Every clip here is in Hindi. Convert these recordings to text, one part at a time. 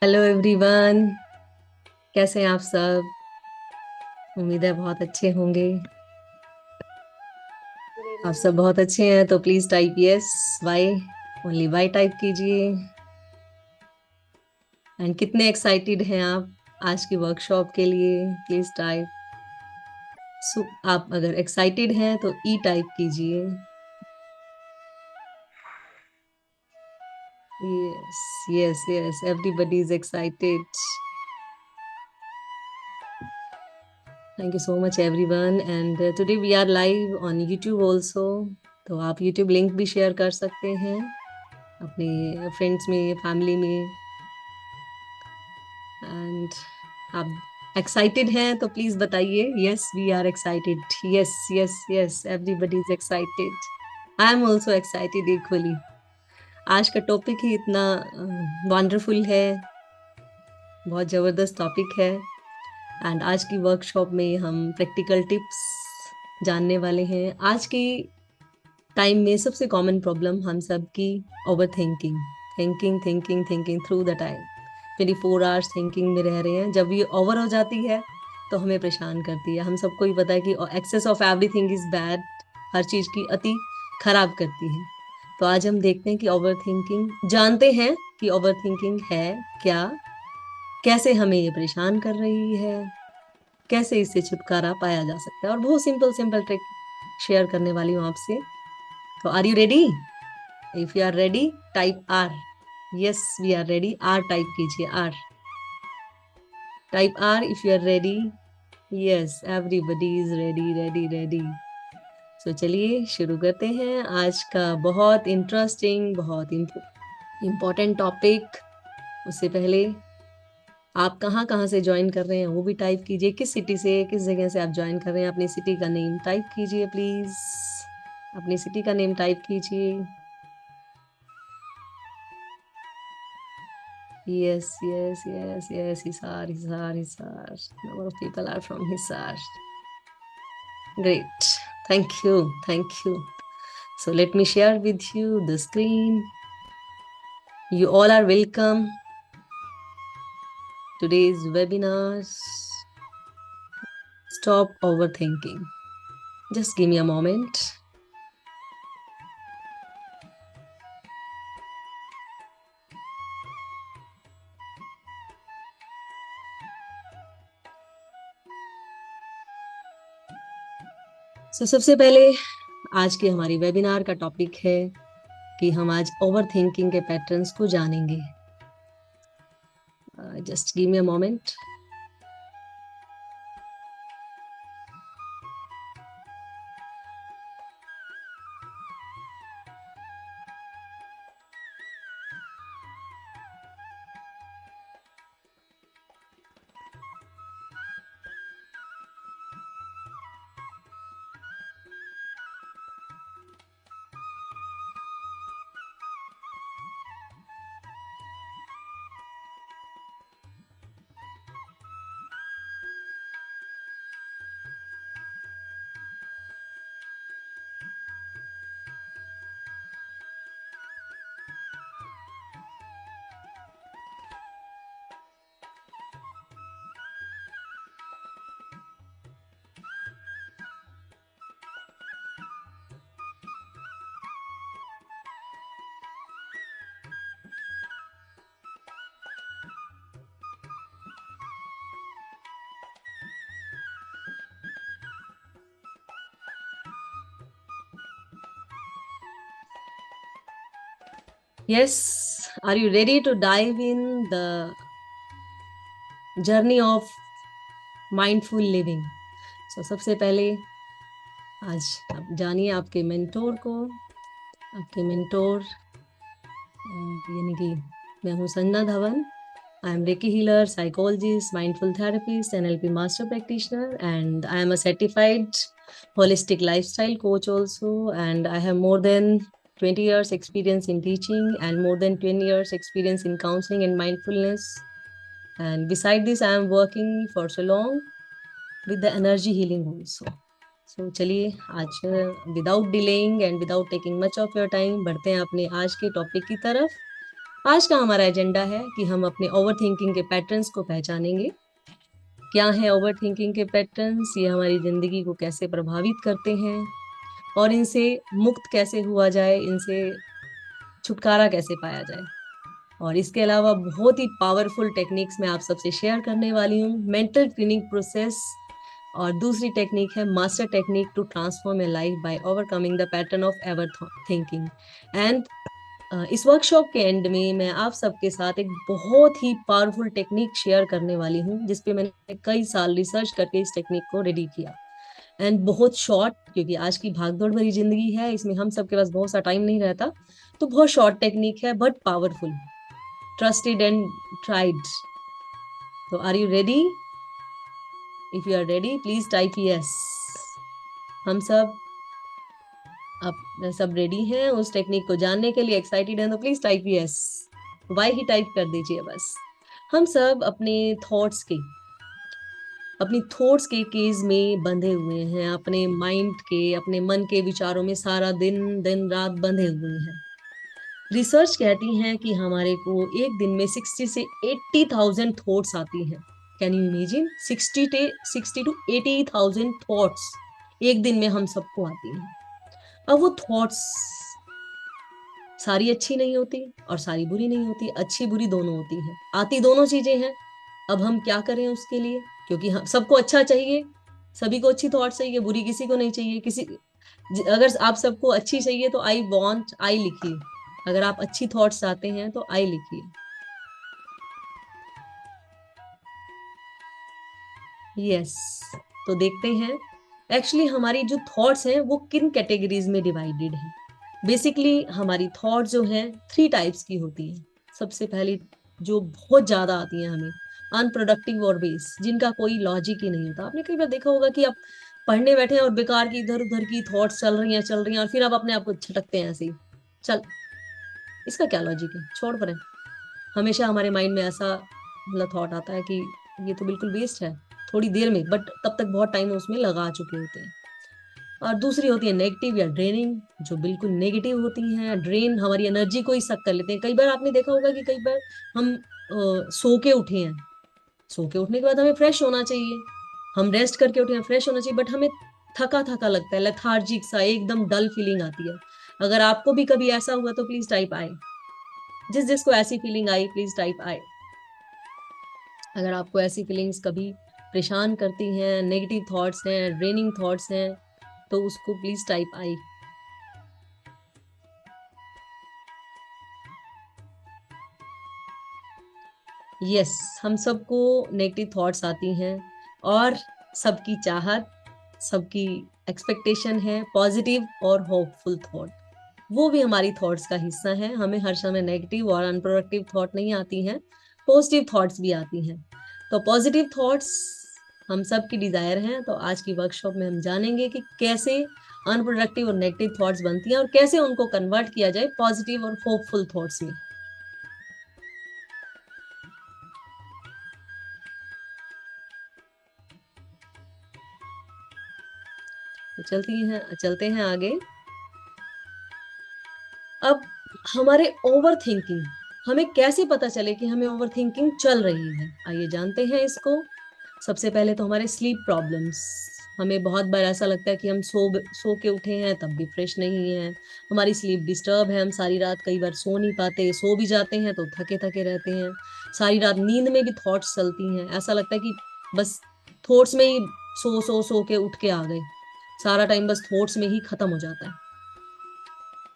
Hello everyone. कैसे हैं आप सब? उम्मीद है बहुत अच्छे होंगे। गुड आप इवनिंग सब मैम। बहुत अच्छे हैं तो please type yes, Y, only Y type कीजिए। एंड कितने एक्साइटेड हैं आप आज की वर्कशॉप के लिए? Please type. आप अगर एक्साइटेड हैं तो ई टाइप कीजिए। Yes, yes, yes, everybody is excited. Thank you so much everyone. And today we are live on YouTube also. तो आप यूट्यूब लिंक भी शेयर कर सकते हैं अपने फ्रेंड्स में, फैमिली में। एंड आप एक्साइटेड हैं तो प्लीज बताइए yes, we are excited. Yes, yes, yes, everybody is excited. I am also excited equally. आज का टॉपिक ही इतना वंडरफुल है, बहुत जबरदस्त टॉपिक है। एंड आज की वर्कशॉप में हम प्रैक्टिकल टिप्स जानने वाले हैं। आज की टाइम में सबसे कॉमन प्रॉब्लम हम सब की over thinking, thinking, thinking, thinking through the time. 24 hours thinking में रह रहे हैं। जब ये ओवर हो जाती है तो हमें परेशान करती है। हम सबको ही पता है कि excess of everything is bad. हर चीज की अति खराब करती है। तो आज हम देखते हैं कि ओवर थिंकिंग, जानते हैं कि ओवर थिंकिंग है क्या, कैसे हमें ये परेशान कर रही है, कैसे इससे छुटकारा पाया जा सकता है। और बहुत सिंपल सिंपल ट्रिक शेयर करने वाली हूँ आपसे। तो are you ready? If you are ready, type R. Yes, we are ready. R type कीजिए। R type R if you are ready. Yes, everybody is ready, ready, ready. So चलिए शुरू करते हैं आज का बहुत इंटरेस्टिंग, बहुत इम्पोर्टेंट टॉपिक। उससे पहले आप कहाँ कहाँ से ज्वाइन कर रहे हैं वो भी टाइप कीजिए। किस सिटी से, किस जगह से आप ज्वाइन कर रहे हैं, अपनी सिटी का नेम टाइप कीजिए प्लीज। अपनी सिटी का नेम टाइप कीजिए। Yes, yes, yes, yes, Hisar, Hisar, Hisar. Number of people are from Hisar. Great. Thank you. Thank you. So let me share with you the screen. You all are welcome. Today's webinar. Stop overthinking. Just give me a moment. So सबसे पहले आज की हमारी वेबिनार का टॉपिक है कि हम आज ओवर थिंकिंग के पैटर्न्स को जानेंगे। Just give me a moment. Yes, are you ready to dive in the journey of mindful living? So सबसे पहले आज आप जानिए आपके मेंटोर को। आपके मेंटोर यानी कि मैं हूँ Sanjana Dhawan. I am Reiki healer, psychologist, mindful therapist, NLP master practitioner, and I am a certified holistic lifestyle coach also. And I have more than 20 years experience in teaching and more than 20 years experience in counseling and mindfulness. And beside this, I am working for so long with the energy healing also. So चलिए आज without delaying and without taking much of your time बढ़ते हैं अपने आज के टॉपिक की तरफ। आज का हमारा एजेंडा है कि हम अपने ओवर थिंकिंग के पैटर्न्स को पहचानेंगे। क्या है ओवर थिंकिंग के पैटर्न्स, ये हमारी जिंदगी को कैसे प्रभावित करते हैं और इनसे मुक्त कैसे हुआ जाए, इनसे छुटकारा कैसे पाया जाए। और इसके अलावा बहुत ही पावरफुल टेक्निक्स मैं आप सबसे शेयर करने वाली हूँ। मेंटल क्लीनिंग प्रोसेस और दूसरी टेक्निक है master technique to transform a life by overcoming the pattern of overthinking. And इस वर्कशॉप के एंड में मैं आप सबके साथ एक बहुत ही पावरफुल टेक्निक शेयर करने वाली हूँ, जिसपे मैंने कई साल रिसर्च करके इस टेक्निक को रेडी किया। एंड बहुत शॉर्ट, क्योंकि आज की भागदौड़ भरी जिंदगी है, इसमें हम सबके पास बहुत सा टाइम नहीं रहता, तो बहुत शॉर्ट टेक्निक है but powerful, trusted and tried. तो are you ready? If you are ready please type yes. हम सब रेडी हैं उस टेक्निक को जानने के लिए, एक्साइटेड हैं तो please type yes. Why he type कर दीजिए बस। हम सब अपनी थॉट्स के केज में बंधे हुए हैं, अपने माइंड के, अपने मन के विचारों में सारा दिन दिन रात बंधे हुए हैं। रिसर्च कहती है कि हमारे को एक दिन में 60 से 80,000 थॉट्स आती हैं। Can you imagine? 60 to 80,000 thoughts एक दिन में हम सबको आती हैं। अब वो थॉट्स सारी अच्छी नहीं होती और सारी बुरी नहीं होती, अच्छी बुरी दोनों होती हैं, आती दोनों चीजें हैं। अब हम क्या करें उसके लिए? क्योंकि हम सबको अच्छा चाहिए, सभी को अच्छी थॉट चाहिए, बुरी किसी को नहीं चाहिए। अगर आप सबको अच्छी चाहिए तो आई वॉन्ट, आई लिखिए। अगर आप अच्छी थॉट्स चाहते हैं तो आई लिखिए। यस। तो देखते हैं एक्चुअली हमारी जो थॉट्स हैं वो किन कैटेगरीज में डिवाइडेड है। बेसिकली हमारी थॉट जो है 3 टाइप्स की होती है। सबसे पहली जो बहुत ज्यादा आती है हमें, अनप्रोडक्टिव और बेस, जिनका कोई लॉजिक ही नहीं होता। आपने कई बार देखा होगा कि आप पढ़ने बैठे हैं और बेकार की इधर उधर की थॉट्स चल रही हैं और फिर आप अपने आप को झटकते हैं ऐसे ही, चल इसका क्या लॉजिक है, छोड़ परे। हमेशा हमारे माइंड में ऐसा मतलब थॉट आता है कि ये तो बिल्कुल वेस्ट है, थोड़ी देर में, बट तब तक बहुत टाइम उसमें लगा चुके होते हैं। और दूसरी होती है नेगेटिव या ड्रेनिंग, जो बिल्कुल नेगेटिव होती हैं, ड्रेन हमारी एनर्जी को ही सक कर लेते हैं। कई बार आपने देखा होगा कि कई बार हम सो के उठे हैं, सो के उठने के बाद हमें फ्रेश होना चाहिए, हम रेस्ट करके उठे हैं, फ्रेश होना चाहिए, बट हमें थका थका लगता है, लेथार्जिक सा एकदम डल फीलिंग आती है। अगर आपको भी कभी ऐसा हुआ तो प्लीज टाइप आए। जिस जिसको ऐसी फीलिंग आई प्लीज टाइप आए। अगर आपको ऐसी फीलिंग्स कभी परेशान करती हैं, नेगेटिव थॉट्स हैं, ड्रेनिंग थॉट्स हैं, तो उसको प्लीज टाइप आई। यस, हम सबको नेगेटिव थॉट्स आती हैं और सबकी चाहत, सबकी एक्सपेक्टेशन है पॉजिटिव और होपफुल थॉट। वो भी हमारी थॉट्स का हिस्सा है। हमें हर समय नेगेटिव और अनप्रोडक्टिव थॉट नहीं आती हैं, पॉजिटिव थॉट्स भी आती हैं। तो पॉजिटिव थॉट्स हम सब की डिजायर हैं। तो आज की वर्कशॉप में हम जानेंगे कि कैसे अनप्रोडक्टिव और नेगेटिव थॉट्स बनती हैं और कैसे उनको कन्वर्ट किया जाए पॉजिटिव और होपफुल थॉट्स में। तो चलते हैं आगे। अब हमारे ओवर थिंकिंग, हमें कैसे पता चले कि हमें ओवर थिंकिंग चल रही है, आइए जानते हैं इसको। सबसे पहले तो हमारे स्लीप प्रॉब्लम्स। हमें बहुत बार ऐसा लगता है कि हम सो के उठे हैं तब भी फ्रेश नहीं है, हमारी स्लीप डिस्टर्ब है, हम सारी रात कई बार सो नहीं पाते, सो भी जाते हैं तो थके थके रहते हैं, सारी रात नींद में भी थॉट्स चलती हैं, ऐसा लगता है कि बस थॉट्स में ही सो के उठ के आ गए, सारा टाइम बस थॉट्स में ही खत्म हो जाता है।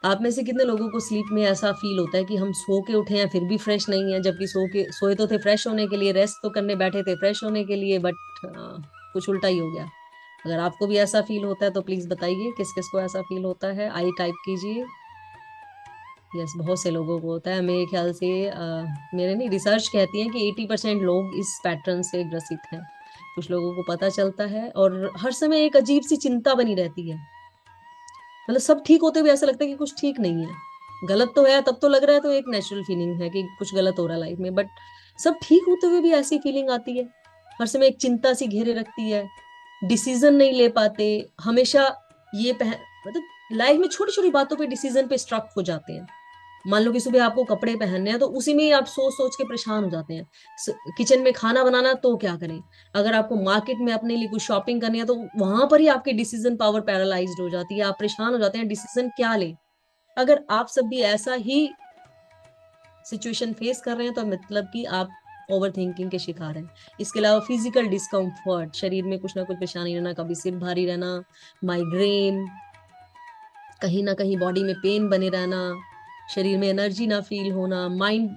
आप में से कितने लोगों को स्लीप में ऐसा फील होता है कि हम सो के उठे हैं फिर भी फ्रेश नहीं है, जबकि सोए तो थे फ्रेश होने के लिए, रेस्ट तो करने बैठे थे फ्रेश होने के लिए, बट कुछ उल्टा ही हो गया। अगर आपको भी ऐसा फील होता है तो प्लीज बताइए किस किस को ऐसा फील होता है, आई टाइप कीजिए। यस, बहुत से लोगों को होता है मेरे ख्याल से। मेरे नहीं, रिसर्च कहती है कि 80% लोग इस पैटर्न से ग्रसित हैं। कुछ लोगों को पता चलता है और हर समय एक अजीब सी चिंता बनी रहती है, मतलब सब ठीक होते हुए ऐसा लगता है कि कुछ ठीक नहीं है, गलत तो है तब तो लग रहा है, तो एक नेचुरल फीलिंग है कि कुछ गलत हो रहा है लाइफ में, बट सब ठीक होते हुए भी ऐसी फीलिंग आती है। हर समय एक चिंता सी घेरे रखती है, डिसीजन नहीं ले पाते हमेशा। मतलब लाइफ में छोटी छोटी बातों पे डिसीजन पे स्ट्रक हो जाते हैं। मान लो कि सुबह आपको कपड़े पहनने हैं तो उसी में ही आप सोच सोच के परेशान हो जाते हैं। किचन में खाना बनाना तो क्या करें, अगर आपको मार्केट में अपने लिए कुछ शॉपिंग करनी है तो वहां पर ही आपकी डिसीजन पावर पैरालाइज्ड हो जाती है, आप परेशान हो जाते हैं डिसीजन क्या ले। अगर आप सब भी ऐसा ही सिचुएशन फेस कर रहे हैं तो मतलब कि आप ओवर थिंकिंग के शिकार हैं। इसके अलावा फिजिकल डिस्कम्फर्ट, शरीर में कुछ ना कुछ परेशानी रहना, कभी सिर भारी रहना, माइग्रेन, कहीं ना कहीं बॉडी में पेन बने रहना, शरीर में एनर्जी ना फील होना, माइंड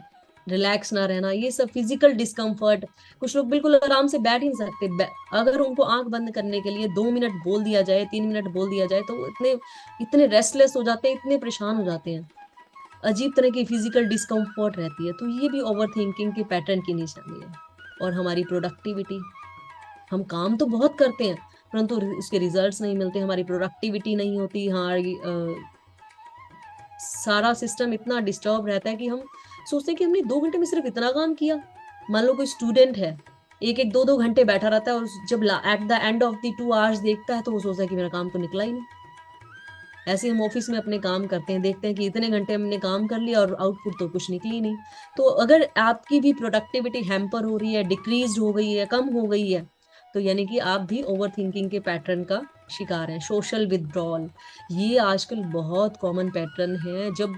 रिलैक्स ना रहना, ये सब फिजिकल डिस्कम्फर्ट। कुछ लोग बिल्कुल आराम से बैठ ही नहीं सकते, अगर उनको आंख बंद करने के लिए 2 मिनट बोल दिया जाए, 3 मिनट बोल दिया जाए तो वो इतने इतने रेस्टलेस हो जाते हैं, इतने परेशान हो जाते हैं, अजीब तरह की फिजिकल डिस्कम्फर्ट रहती है। तो ये भी ओवर थिंकिंग के पैटर्न की निशानी है। और हमारी प्रोडक्टिविटी, हम काम तो बहुत करते हैं परंतु उसके रिजल्ट्स नहीं मिलते, हमारी प्रोडक्टिविटी नहीं होती, हमारी सारा सिस्टम इतना डिस्टर्ब रहता है कि हम सोचते हैं कि हमने 2 घंटे में सिर्फ इतना काम किया। मान लो कोई स्टूडेंट है, एक एक 2 2 घंटे बैठा रहता है और जब at the end of the 2 hours देखता है तो वो सोचता है कि मेरा काम तो निकला ही नहीं। ऐसे हम ऑफिस में अपने काम करते हैं, देखते हैं कि इतने घंटे हमने काम कर लिया और आउटपुट तो कुछ निकली ही नहीं। तो अगर आपकी भी प्रोडक्टिविटी हैम्पर हो रही है, डिक्रीज हो गई है, कम हो गई है, तो यानी कि आप भी ओवर थिंकिंग के पैटर्न का शिकार हैं। सोशल विथड्रॉल, ये आजकल बहुत कॉमन पैटर्न है। जब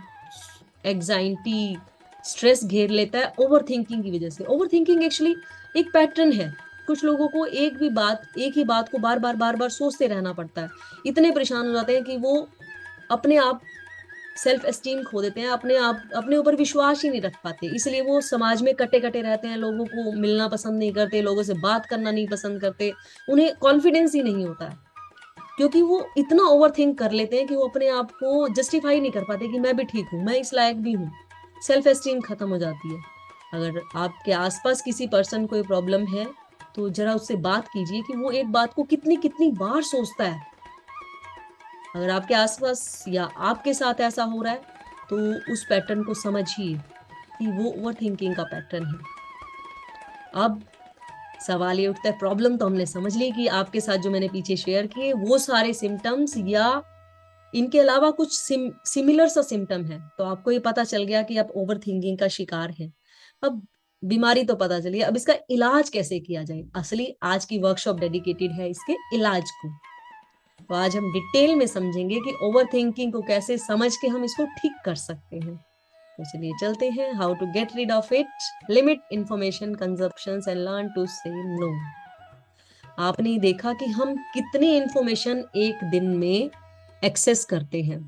एग्जाइटी, स्ट्रेस घेर लेता है ओवर थिंकिंग की वजह से। ओवर थिंकिंग एक्चुअली एक पैटर्न है। कुछ लोगों को एक ही बात को बार बार सोचते रहना पड़ता है, इतने परेशान हो जाते हैं कि वो अपने आप सेल्फ एस्टीम खो देते हैं, अपने आप अपने ऊपर विश्वास ही नहीं रख पाते, इसलिए वो समाज में कटे कटे रहते हैं, लोगों को मिलना पसंद नहीं करते, लोगों से बात करना नहीं पसंद करते, उन्हें कॉन्फिडेंस ही नहीं होता है, क्योंकि वो इतना ओवर थिंक कर लेते हैं कि वो अपने आप को जस्टिफाई नहीं कर पाते कि मैं भी ठीक हूँ, मैं इस लायक भी हूँ। सेल्फ एस्टीम खत्म हो जाती है। अगर आपके आसपास किसी पर्सन को प्रॉब्लम है तो जरा उससे बात कीजिए कि वो एक बात को कितनी कितनी बार सोचता है। अगर आपके आसपास या आपके साथ ऐसा हो रहा है तो उस पैटर्न को समझिए कि वो ओवर थिंकिंग का पैटर्न है। अब सवाल ये उठता है, प्रॉब्लम तो हमने समझ ली कि आपके साथ जो मैंने पीछे शेयर किए वो सारे सिम्टम्स या इनके अलावा कुछ सिमिलर सा सिम्टम है, तो आपको ये पता चल गया कि आप ओवर थिंकिंग का शिकार हैं। अब बीमारी तो पता चली, अब इसका इलाज कैसे किया जाए, असली आज की वर्कशॉप डेडिकेटेड है इसके इलाज को। तो आज हम डिटेल में समझेंगे कि ओवर थिंकिंग को कैसे समझ के हम इसको ठीक कर सकते हैं। तो चलिए चलते हैं, how to get rid of it, limit information consumption and learn to say no. आपने देखा कि हम कितनी इंफॉर्मेशन एक दिन में एक्सेस करते हैं।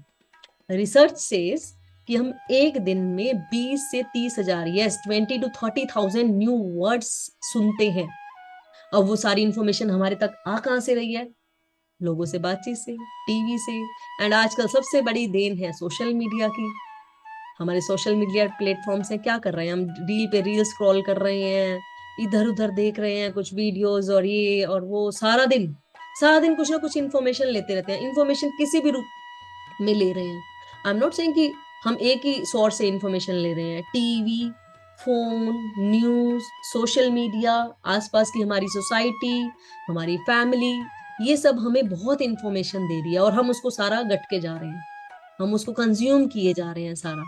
रिसर्च सेज कि हम एक दिन में 20 से 30 हजार, यस 20 to 30,000 न्यू वर्ड्स सुनते हैं। अब वो सारी इंफॉर्मेशन हमारे तक आ कहां से रही है, लोगों से बातचीत से, टीवी से, एंड आजकल सबसे बड़ी देन है सोशल मीडिया की। हमारे सोशल मीडिया प्लेटफॉर्म से क्या कर रहे हैं, हम रील पे रील स्क्रॉल कर रहे हैं, इधर उधर देख रहे हैं कुछ वीडियोस और ये और वो, सारा दिन कुछ ना कुछ इन्फॉर्मेशन लेते रहते हैं, इन्फॉर्मेशन किसी भी रूप में ले रहे हैं। आई एम नॉट सेइंग कि हम एक ही सोर्स से इन्फॉर्मेशन ले रहे हैं, TV, phone, news, social media, आसपास की हमारी सोसाइटी, हमारी फैमिली, ये सब हमें बहुत इंफॉर्मेशन दे रही है और हम उसको सारा गट के जा रहे हैं, हम उसको कंज्यूम किए जा रहे हैं सारा।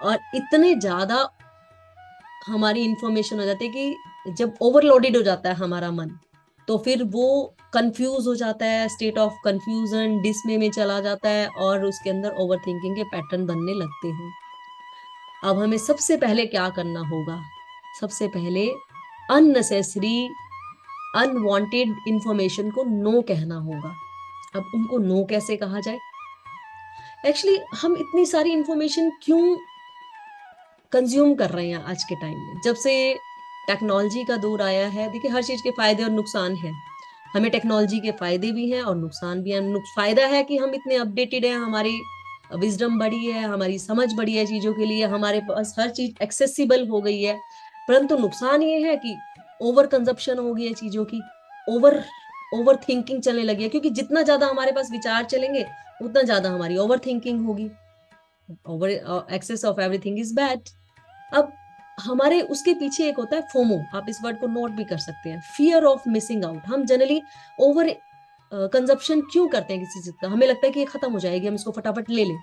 और इतने ज्यादा हमारी इंफॉर्मेशन हो जाती है कि जब ओवरलोडेड हो जाता है हमारा मन, तो फिर वो कंफ्यूज हो जाता है, स्टेट ऑफ कंफ्यूजन, डिसमे में चला जाता है और उसके अंदर ओवर थिंकिंग के पैटर्न बनने लगते हैं। अब हमें सबसे पहले क्या करना होगा, सबसे पहले अननेसेसरी अनवांटेड इंफॉर्मेशन को नो कहना होगा। अब उनको नो कैसे कहा जाए, एक्चुअली हम इतनी सारी इंफॉर्मेशन क्यों कंज्यूम कर रहे हैं आज के टाइम में, जब से टेक्नोलॉजी का दौर आया है। देखिए हर चीज के फायदे और नुकसान हैं, हमें टेक्नोलॉजी के फायदे भी हैं और नुकसान भी हैं। फायदा है कि हम इतने अपडेटेड हैं, हमारी विजडम बढ़ी है, हमारी समझ बढ़ी है चीजों के लिए, हमारे पास हर चीज एक्सेसिबल हो गई है। परंतु नुकसान ये है कि ओवर कंजप्शन हो गई है चीजों की, ओवर ओवर थिंकिंग चलने लगी है, क्योंकि जितना ज्यादा हमारे पास विचार चलेंगे उतना ज्यादा हमारी ओवर थिंकिंग होगी। Over excess of everything is bad. अब हमारे उसके पीछे एक होता है फोमो, आप इस वर्ड को नोट भी कर सकते हैं, फियर ऑफ मिसिंग आउट। हम जनरली ओवर कंजप्शन क्यों करते हैं किसी चीज का, हमें लगता है कि ये खत्म हो जाएगी, हम इसको फटाफट ले लें।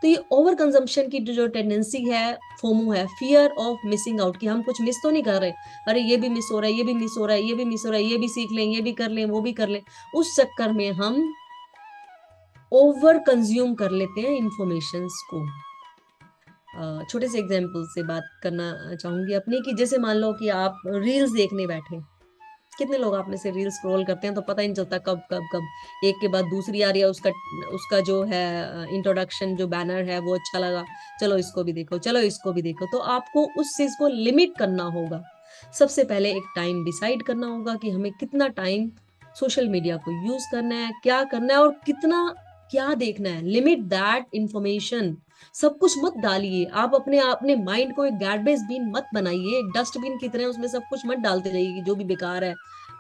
तो ये ओवर कंजम्पशन की जो टेंडेंसी है, फोमो है, फियर ऑफ मिसिंग आउट, कि हम कुछ मिस तो नहीं कर रहे, अरे ये भी मिस हो रहा है, ये भी मिस हो रहा है, ये भी मिस हो रहा है, ये भी सीख लें, ये भी कर लें, वो भी कर लें। उस चक्कर में हम ओवर कंज्यूम कर लेते हैं इंफॉर्मेशंस को। छोटे से एग्जाम्पल से बात करना चाहूंगी अपनी, कि जैसे मान लो कि आप रील्स देखने बैठे, कितने लोग आप में से रील स्क्रॉल करते हैं तो पता ही नहीं चलता कब कब कब एक के बाद दूसरी आ रही है, उसका उसका जो है इंट्रोडक्शन, जो बैनर है वो अच्छा लगा, चलो इसको भी देखो, चलो इसको भी देखो। तो आपको उस चीज को लिमिट करना होगा। सबसे पहले एक टाइम डिसाइड करना होगा कि हमें कितना टाइम सोशल मीडिया को यूज करना है, क्या करना है और कितना क्या देखना है। Limit that information. सब कुछ मत डालिए आप, अपने अपने माइंड को एक गार्बेज बिन मत बनाइए, एक डस्टबिन की तरह उसमें सब कुछ मत डालते रहिए जो भी बेकार है,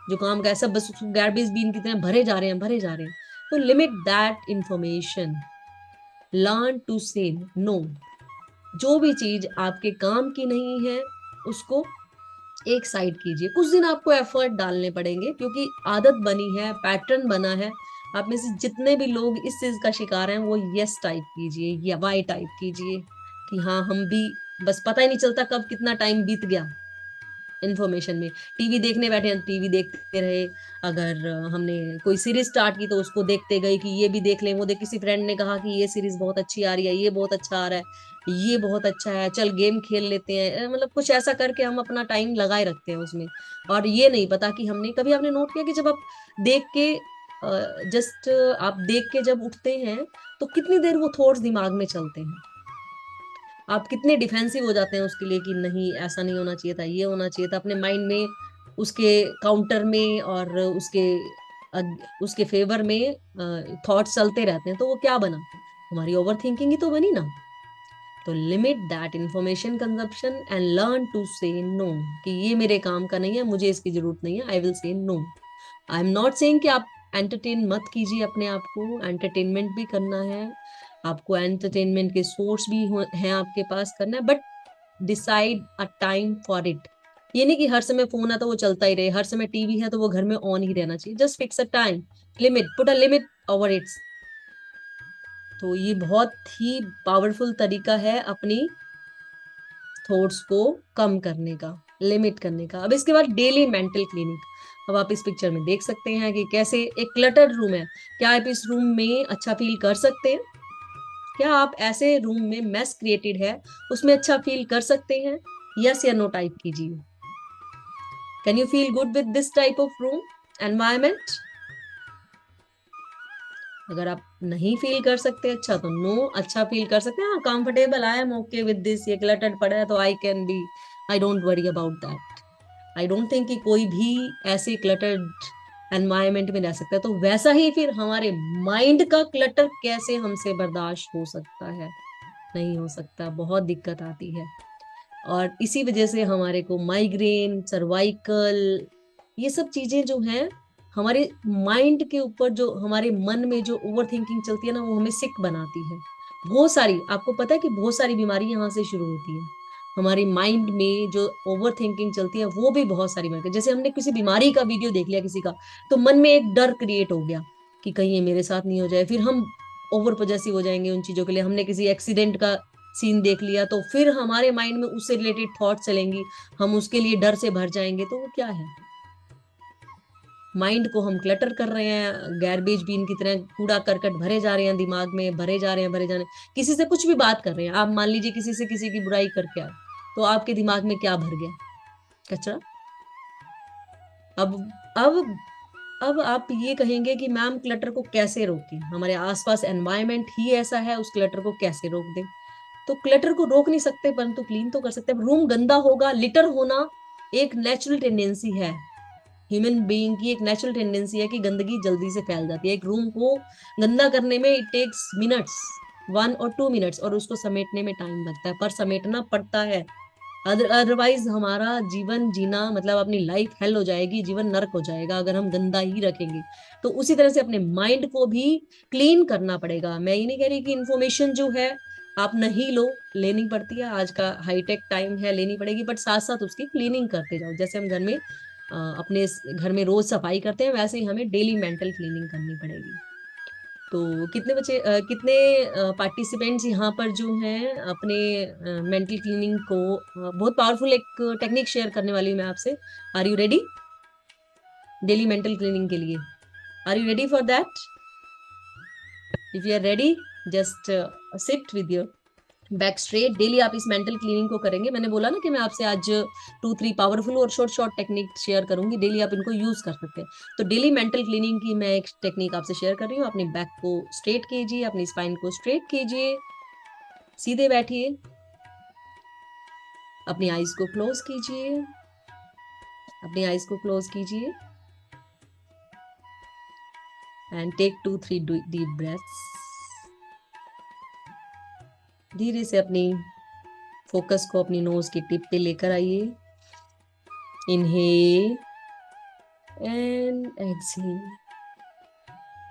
जो काम का है, सब बस गार्बेज बिन की तरह भरे जा रहे हैं, भरे जा रहे हैं। तो limit that information, learn to say no. जो भी चीज आपके काम की नहीं है उसको एक साइड कीजिए। कुछ दिन आपको एफर्ट डालने पड़ेंगे क्योंकि आदत बनी है, पैटर्न बना है। आप में से जितने भी लोग इस चीज का शिकार हैं वो यस टाइप कीजिए या वाई टाइप कीजिए, कि हाँ हम भी, बस पता ही नहीं चलता कब कितना टाइम बीत गया इन्फॉर्मेशन में। टीवी देखने बैठे हैं, टीवी देखते रहे। अगर हमने कोई सीरीज स्टार्ट की तो उसको देखते गए कि ये भी देख लें, वो देख, किसी फ्रेंड ने कहा कि ये सीरीज बहुत अच्छी आ रही है, ये बहुत अच्छा आ रहा है, ये बहुत अच्छा है, चल गेम खेल लेते हैं, मतलब कुछ ऐसा करके हम अपना टाइम लगाए रखते हैं उसमें। और ये नहीं पता कि हमने कभी, आपने नोट किया कि जब आप देख के, जस्ट आप देख के जब उठते हैं तो कितनी देर वो थॉट्स दिमाग में चलते हैं, आप कितने डिफेंसिव हो जाते हैं उसके लिए कि नहीं ऐसा नहीं होना चाहिए था, ये होना चाहिए था, अपने माइंड में उसके काउंटर में और उसके फेवर में थॉट्स चलते रहते हैं। तो वो क्या बना, हमारी ओवर थिंकिंग ही तो बनी ना। तो limit that information consumption and learn to say no, कि ये मेरे काम का नहीं है, मुझे इसकी जरूरत नहीं है, I will say no. I am not saying कि आप एंटरटेन मत कीजिए अपने आप को, एंटरटेनमेंट भी करना है आपको, एंटरटेनमेंट के सोर्स भी हैं आपके पास, करना है, but decide a time for it. ये नहीं कि हर समय फोन है तो वो चलता ही रहे, हर समय टीवी है तो वो घर में ऑन ही रहना चाहिए। Just fix a time, limit, put a limit over it's. तो ये बहुत ही पावरफुल तरीका है अपनी थॉट्स को कम करने का, लिमिट करने का। अब इसके बाद डेली मेंटल क्लीनिंग। अब आप इस पिक्चर में देख सकते हैं कि कैसे एक क्लटर्ड रूम है, क्या आप इस रूम में अच्छा फील कर सकते हैं? क्या आप ऐसे रूम में, मेस क्रिएटेड है उसमें अच्छा फील कर सकते हैं? यस या नो टाइप कीजिए। Can you feel good with this type of room environment? अगर आप नहीं फील कर सकते अच्छा तो नो, अच्छा फील कर सकते हैं, हाँ comfortable, I am okay with this, ये क्लटर्ड पड़ा है तो I can be, I don't worry about that. I don't think कि कोई भी ऐसे क्लटर्ड एनवायरमेंट में रह सकता है। तो वैसा ही फिर हमारे माइंड का क्लटर कैसे हमसे बर्दाश्त हो सकता है? नहीं हो सकता, बहुत दिक्कत आती है। और इसी वजह से हमारे को माइग्रेन, सर्वाइकल, ये सब चीजें जो हैं, हमारे माइंड के ऊपर, जो हमारे मन में जो ओवर थिंकिंग चलती है ना, वो हमें सिक बनाती है। बहुत सारी, आपको पता है कि बहुत सारी बीमारी यहाँ से शुरू होती है। हमारी माइंड में जो ओवर थिंकिंग चलती है वो भी बहुत सारी बीमारी, जैसे हमने किसी बीमारी का वीडियो देख लिया किसी का, तो मन में एक डर क्रिएट हो गया कि कहीं ये मेरे साथ नहीं हो जाए, फिर हम ओवर पॉजेसिव हो जाएंगे उन चीजों के लिए। हमने किसी एक्सीडेंट का सीन देख लिया तो फिर हमारे माइंड में उससे रिलेटेड थॉट चलेंगी, हम उसके लिए डर से भर जाएंगे। तो वो क्या है, माइंड को हम क्लटर कर रहे हैं, गैरबेज बीन की तरह कूड़ा करकट भरे जा रहे हैं दिमाग में, भरे जा रहे हैं, भरे जा रहे हैं। किसी से कुछ भी बात कर रहे हैं आप, मान लीजिए किसी से किसी की बुराई करके आए, तो आपके दिमाग में क्या भर गया? कचरा। अब अब अब आप ये कहेंगे कि मैम क्लटर को कैसे रोकें, हमारे आसपास एनवायरनमेंट ही ऐसा है, उस क्लटर को कैसे रोक दें? तो क्लटर को रोक नहीं सकते परंतु क्लीन तो कर सकते हैं। रूम गंदा होगा, लिटर होना एक नेचुरल टेंडेंसी है, ह्यूमन बीइंग की एक नेचुरल टेंडेंसी है कि गंदगी जल्दी से फैल जाती है। एक रूम को गंदा करने में इट टेक्स मिनट्स, 1 और 2 मिनट्स, और उसको समेटने में टाइम लगता है, पर समेटना पड़ता है। अदरवाइज हमारा जीवन जीना, मतलब अपनी लाइफ हेल हो जाएगी, जीवन नरक हो जाएगा अगर हम गंदा ही रखेंगे। तो उसी तरह से अपने माइंड को भी क्लीन करना पड़ेगा। मैं ये नहीं कह रही कि इन्फॉर्मेशन जो है आप नहीं लो, लेनी पड़ती है, आज का हाईटेक टाइम है, लेनी पड़ेगी, बट साथ साथ उसकी क्लीनिंग करते जाओ। जैसे हम घर में अपने घर में रोज सफाई करते हैं, वैसे ही हमें डेली मेंटल क्लीनिंग करनी पड़ेगी। तो कितने बच्चे कितने पार्टिसिपेंट्स यहाँ पर जो हैं अपने मेंटल क्लीनिंग को बहुत पावरफुल एक टेक्निक शेयर करने वाली हूँ मैं आपसे। Are you ready daily mental cleaning के लिए? Are you ready for that? If you are ready, just sit with your back straight. Daily आप इस मेंटल क्लीनिंग को करेंगे। मैंने बोला ना कि मैं आपसे आज 2-3 पावरफुल और शॉर्ट शॉर्ट टेक्निक शेयर करूंगी, डेली आप इनको यूज कर सकते हैं। तो डेली मेंटल क्लीनिंग की मैं एक टेक्निक आपसे शेयर कर रही हूँ। अपनी बैक को स्ट्रेट कीजिए, अपनी स्पाइन को स्ट्रेट कीजिए, सीधे बैठिए, अपनी आईज को क्लोज कीजिए, अपनी आईज को क्लोज कीजिए एंड टेक 2-3 डीप ब्रेथ्स। धीरे से अपनी फोकस को अपनी नोज की टिप पे लेकर आइए। Inhale and exhale,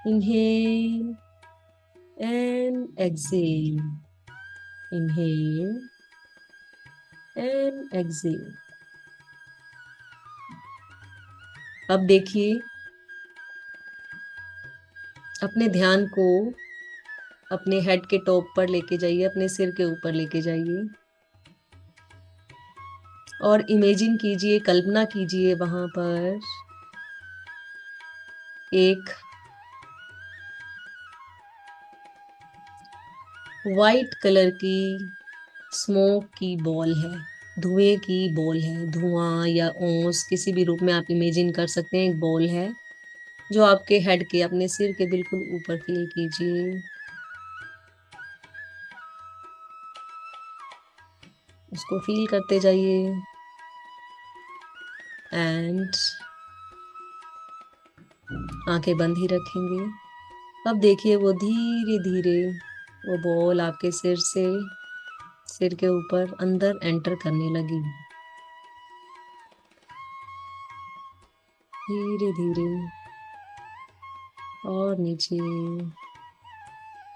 inhale and exhale, inhale and exhale। अब देखिए, अपने ध्यान को अपने हेड के टॉप पर लेके जाइए, अपने सिर के ऊपर लेके जाइए और इमेजिन कीजिए, कल्पना कीजिए वहां पर एक वाइट कलर की स्मोक की बॉल है, धुएं की बॉल है। धुआं या ओस किसी भी रूप में आप इमेजिन कर सकते हैं। एक बॉल है जो आपके हेड के, अपने सिर के बिल्कुल ऊपर फील कीजिए। उसको फील करते जाइए एंड आंखें बंद ही रखेंगे। अब देखिए वो धीरे धीरे वो बॉल आपके सिर के ऊपर अंदर एंटर करने लगी, धीरे धीरे और नीचे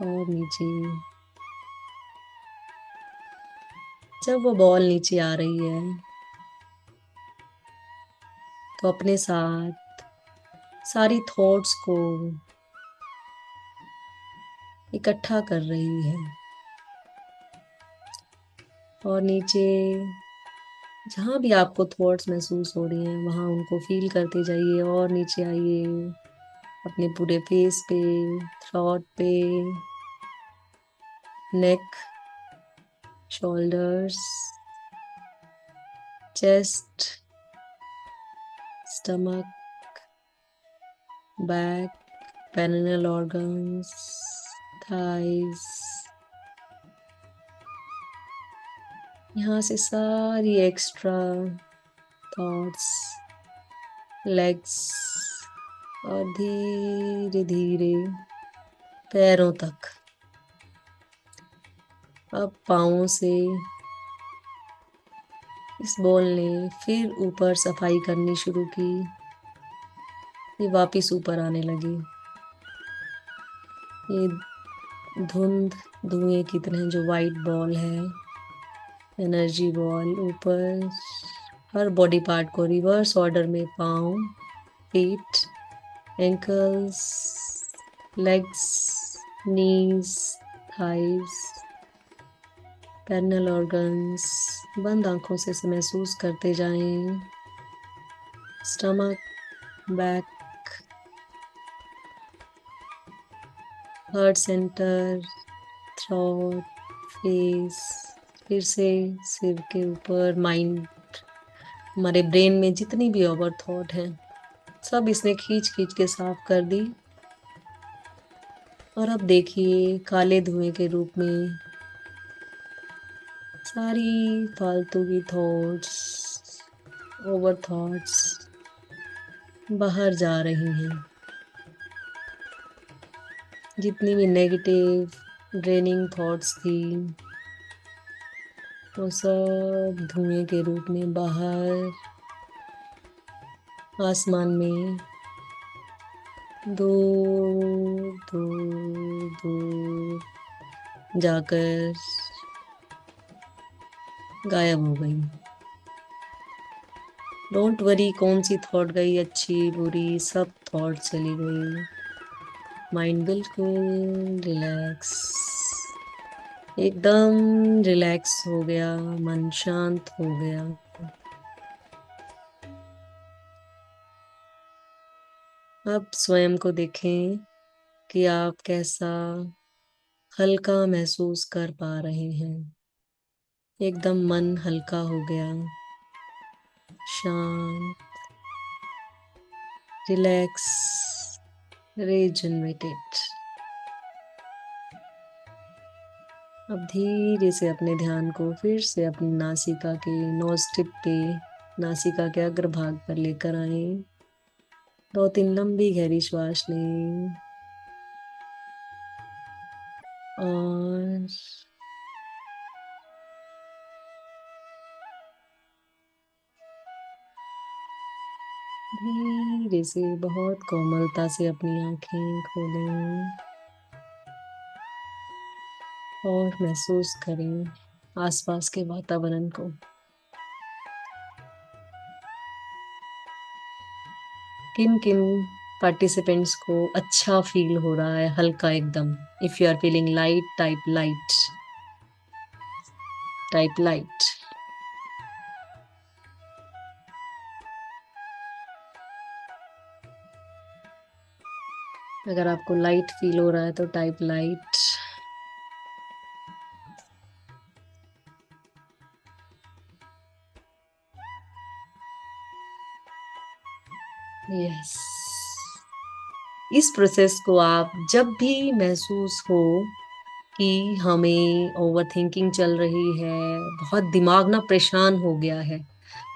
और नीचे। जब वो बॉल नीचे आ रही है तो अपने साथ सारी थॉट्स को इकट्ठा कर रही है और नीचे जहां भी आपको थॉट्स महसूस हो रही हैं वहां उनको फील करते जाइए और नीचे आइए अपने पूरे फेस पे, थ्रोट पे, neck, shoulders, chest, stomach, back, perineal organs, thighs. यहाँ से सारी एक्स्ट्रा थॉट्स, लेग्स और धीरे धीरे पैरों तक। अब पाँवों से इस बॉल ने फिर ऊपर सफाई करनी शुरू की। ये वापिस ऊपर आने लगी। ये धुएं की तरह जो वाइट बॉल है, एनर्जी बॉल, ऊपर हर बॉडी पार्ट को रिवर्स ऑर्डर में, पाँव, फीट, एंकल्स, लेग्स, नीज, थाइज, पेरिनेल ऑर्गन्स, बंद आंखों से इसे महसूस करते जाएं। Stomach, back, heart centre, throat, face, फिर से सिर के ऊपर, माइंड, हमारे ब्रेन में जितनी भी ओवर थॉट है सब इसने खींच खींच के साफ कर दी। और अब देखिए काले धुएं के रूप में सारी फालतू की थॉट्स, ओवर थॉट्स बाहर जा रही हैं। जितनी भी नेगेटिव ड्रेनिंग थॉट्स थी वो सब धुएं के रूप में बाहर आसमान में दूर दूर दूर जाकर गायब हो गई। डोंट वरी कौन सी थॉट गई, अच्छी बुरी सब थॉट चली गई। माइंड बिल्कुल रिलैक्स, एकदम रिलैक्स हो गया, मन शांत हो गया। अब स्वयं को देखें कि आप कैसा हल्का महसूस कर पा रहे हैं। एकदम मन हल्का हो गया, शांत, रिलैक्स, रिजनरेटेड। अब धीरे से अपने ध्यान को फिर से अपनी नासिका के नोज टिप पे, नासिका के अग्रभाग पर लेकर आए। 2-3 लंबी गहरी श्वास लें और धीरे से बहुत कोमलता से अपनी आंखें खोलें और महसूस करें आसपास के वातावरण को। किन किन पार्टिसिपेंट्स को अच्छा फील हो रहा है, हल्का एकदम। If you are feeling light, type light, type light. अगर आपको लाइट फील हो रहा है तो टाइप लाइट। यस, इस प्रोसेस को आप जब भी महसूस हो कि हमें ओवर थिंकिंग चल रही है, बहुत दिमाग ना परेशान हो गया है,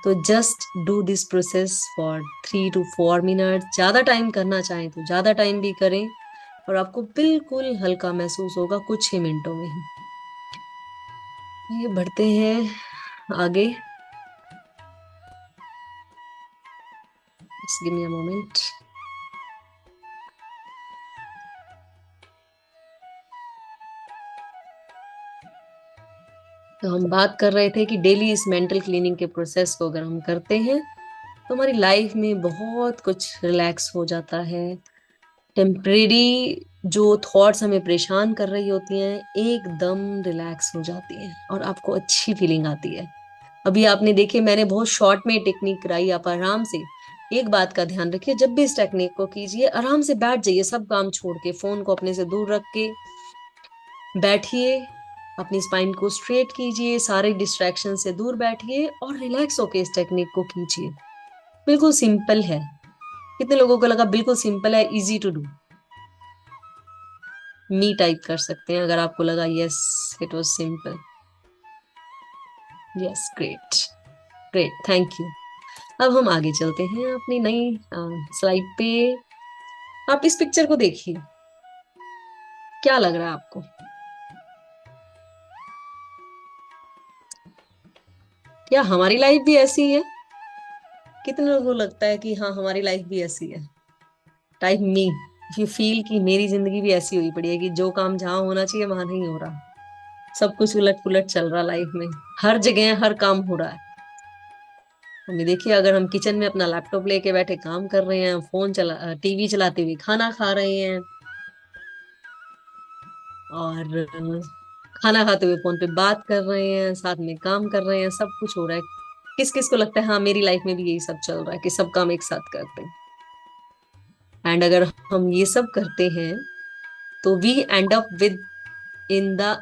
तो just do this process for 3 to 4 minute. ज्यादा टाइम करना चाहें तो ज्यादा टाइम भी करें और आपको बिल्कुल हल्का महसूस होगा कुछ ही मिनटों में ही। ये बढ़ते हैं आगे। Just give me a moment. तो हम बात कर रहे थे कि डेली इस मेंटल क्लीनिंग के प्रोसेस को अगर हम करते हैं तो हमारी लाइफ में बहुत कुछ रिलैक्स हो जाता है। टेम्परेरी जो थॉट्स हमें परेशान कर रही होती हैं एकदम रिलैक्स हो जाती हैं और आपको अच्छी फीलिंग आती है। अभी आपने देखिए, मैंने बहुत शॉर्ट में टेक्निक कराई। आप आराम से एक बात का ध्यान रखिए, जब भी इस टेक्निक को कीजिए आराम से बैठ जाइए, सब काम छोड़ के, फोन को अपने से दूर रख के बैठिए, अपनी स्पाइन को स्ट्रेट कीजिए, सारे डिस्ट्रैक्शन से दूर बैठिए और रिलैक्स होके इस टेक्निक को कीजिए। बिल्कुल सिंपल है। कितने लोगों को लगा बिल्कुल सिंपल है, easy to do? Me type कर सकते हैं अगर आपको लगा yes it was simple. Yes, great, great, thank you. अब हम आगे चलते हैं अपनी नई स्लाइड पे। आप इस पिक्चर को देखिए, क्या लग रहा है आपको? क्या हमारी लाइफ भी ऐसी है? कितने लोगों को लगता है कि हाँ हमारी लाइफ भी ऐसी है? Type me if you feel कि मेरी जिंदगी भी ऐसी हुई पड़ी है कि जो काम जहां होना चाहिए वहां नहीं हो रहा, सब कुछ उलट पुलट चल रहा लाइफ में, हर जगह हर काम हो रहा है। हमें देखिए, अगर हम किचन में अपना लैपटॉप लेके बैठे काम कर रहे हैं, फोन चला, टीवी चलाते हुए खाना खा रहे हैं, और खाना खाते हुए फोन पे बात कर रहे हैं, साथ में काम कर रहे हैं, सब कुछ हो रहा है। किस किस को लगता है हाँ मेरी लाइफ में भी यही सब चल रहा है कि सब काम एक साथ करते हैं? एंड अगर हम ये सब करते हैं तो we end up with in the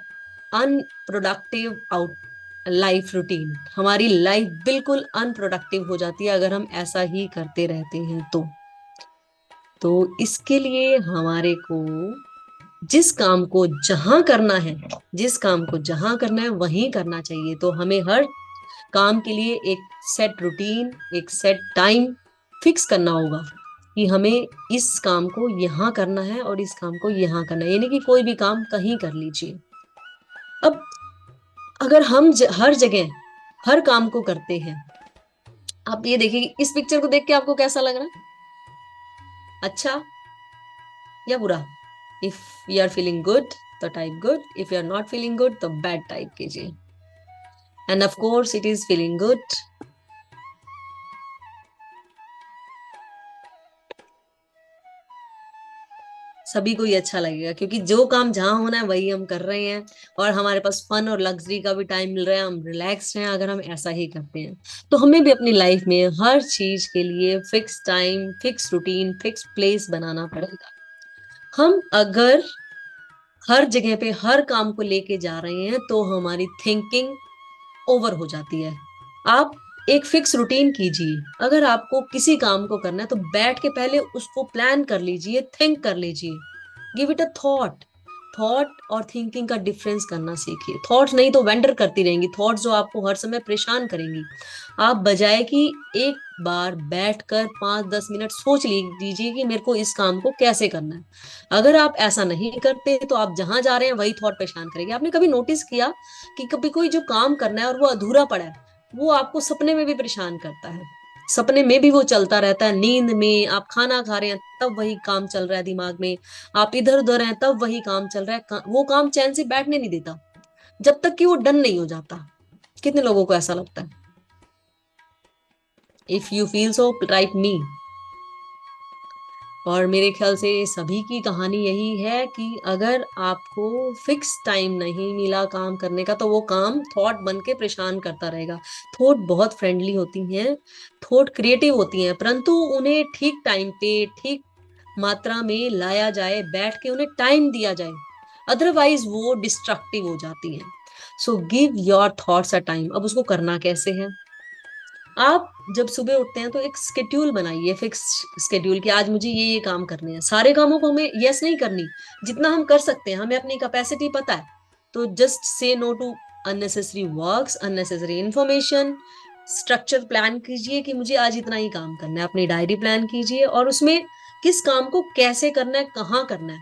unproductive out life routine. हमारी लाइफ बिल्कुल अनप्रोडक्टिव हो जाती है अगर हम ऐसा ही करते रहते हैं तो इसके लिए हमारे को जिस काम को जहां करना है, जिस काम को जहां करना है वहीं करना चाहिए। तो हमें हर काम के लिए एक सेट रूटीन, एक सेट टाइम फिक्स करना होगा कि हमें इस काम को यहाँ करना है और इस काम को यहाँ करना है, यानी कि कोई भी काम कहीं कर लीजिए। अब अगर हम हर जगह हर काम को करते हैं, आप ये देखिए इस पिक्चर को देख के आपको कैसा लग रहा है, अच्छा या बुरा? If you are feeling good तो type good, if you are not feeling good तो बैड टाइप कीजिए। End of course it is feeling good. सभी को ही अच्छा लगेगा, क्योंकि जो काम जहां होना है वही हम कर रहे हैं, और हमारे पास फन और लग्जरी का भी टाइम मिल रहा है, हम रिलैक्स्ड हैं अगर हम ऐसा ही करते हैं। तो हमें भी अपनी लाइफ में हर चीज के लिए fix time, fix routine, fix place बनाना पड़ेगा। हम अगर हर जगह पे हर काम को लेके जा रहे हैं तो हमारी थिंकिंग ओवर हो जाती है। आप एक फिक्स रूटीन कीजिए। अगर आपको किसी काम को करना है तो बैठ के पहले उसको प्लान कर लीजिए, थिंक कर लीजिए, give it a thought. Thought और थिंकिंग का डिफरेंस करना सीखिए। थॉट नहीं तो वेंडर करती रहेंगी, थॉट जो आपको हर समय परेशान करेंगी। आप बजाय कि एक बार बैठकर 5-10 मिनट सोच लीजिए कि मेरे को इस काम को कैसे करना है। अगर आप ऐसा नहीं करते तो आप जहां जा रहे हैं वही थॉट परेशान करेंगे। आपने कभी नोटिस किया कि कभी कोई जो काम करना है और वो अधूरा पड़ा है, वो आपको सपने में भी परेशान करता है। सपने में भी वो चलता रहता है, नींद में आप खाना खा रहे हैं तब वही काम चल रहा है दिमाग में, आप इधर उधर हैं तब वही काम चल रहा है। वो काम चैन से बैठने नहीं देता जब तक कि वो डन नहीं हो जाता। कितने लोगों को ऐसा लगता है? If you feel so, right मी। और मेरे ख्याल से सभी की कहानी यही है कि अगर आपको फिक्स टाइम नहीं मिला काम करने का तो वो काम थॉट बन के परेशान करता रहेगा। थॉट बहुत फ्रेंडली होती हैं, थॉट क्रिएटिव होती हैं, परंतु उन्हें ठीक टाइम पे, ठीक मात्रा में लाया जाए, बैठ के उन्हें टाइम दिया जाए, अदरवाइज वो डिस्ट्रक्टिव हो जाती हैं। So give your thoughts a time. अब उसको करना कैसे है? आप जब सुबह उठते हैं तो एक स्केड्यूल बनाइए, फिक्स स्केड्यूल, कि आज मुझे ये काम करने हैं। सारे कामों को हमें यस नहीं करनी, जितना हम कर सकते हैं, हमें अपनी कैपेसिटी पता है। तो just say no to unnecessary works, unnecessary information. Structure plan कीजिए कि मुझे आज इतना ही काम करना है। अपनी डायरी प्लान कीजिए और उसमें किस काम को कैसे करना है, कहाँ करना है।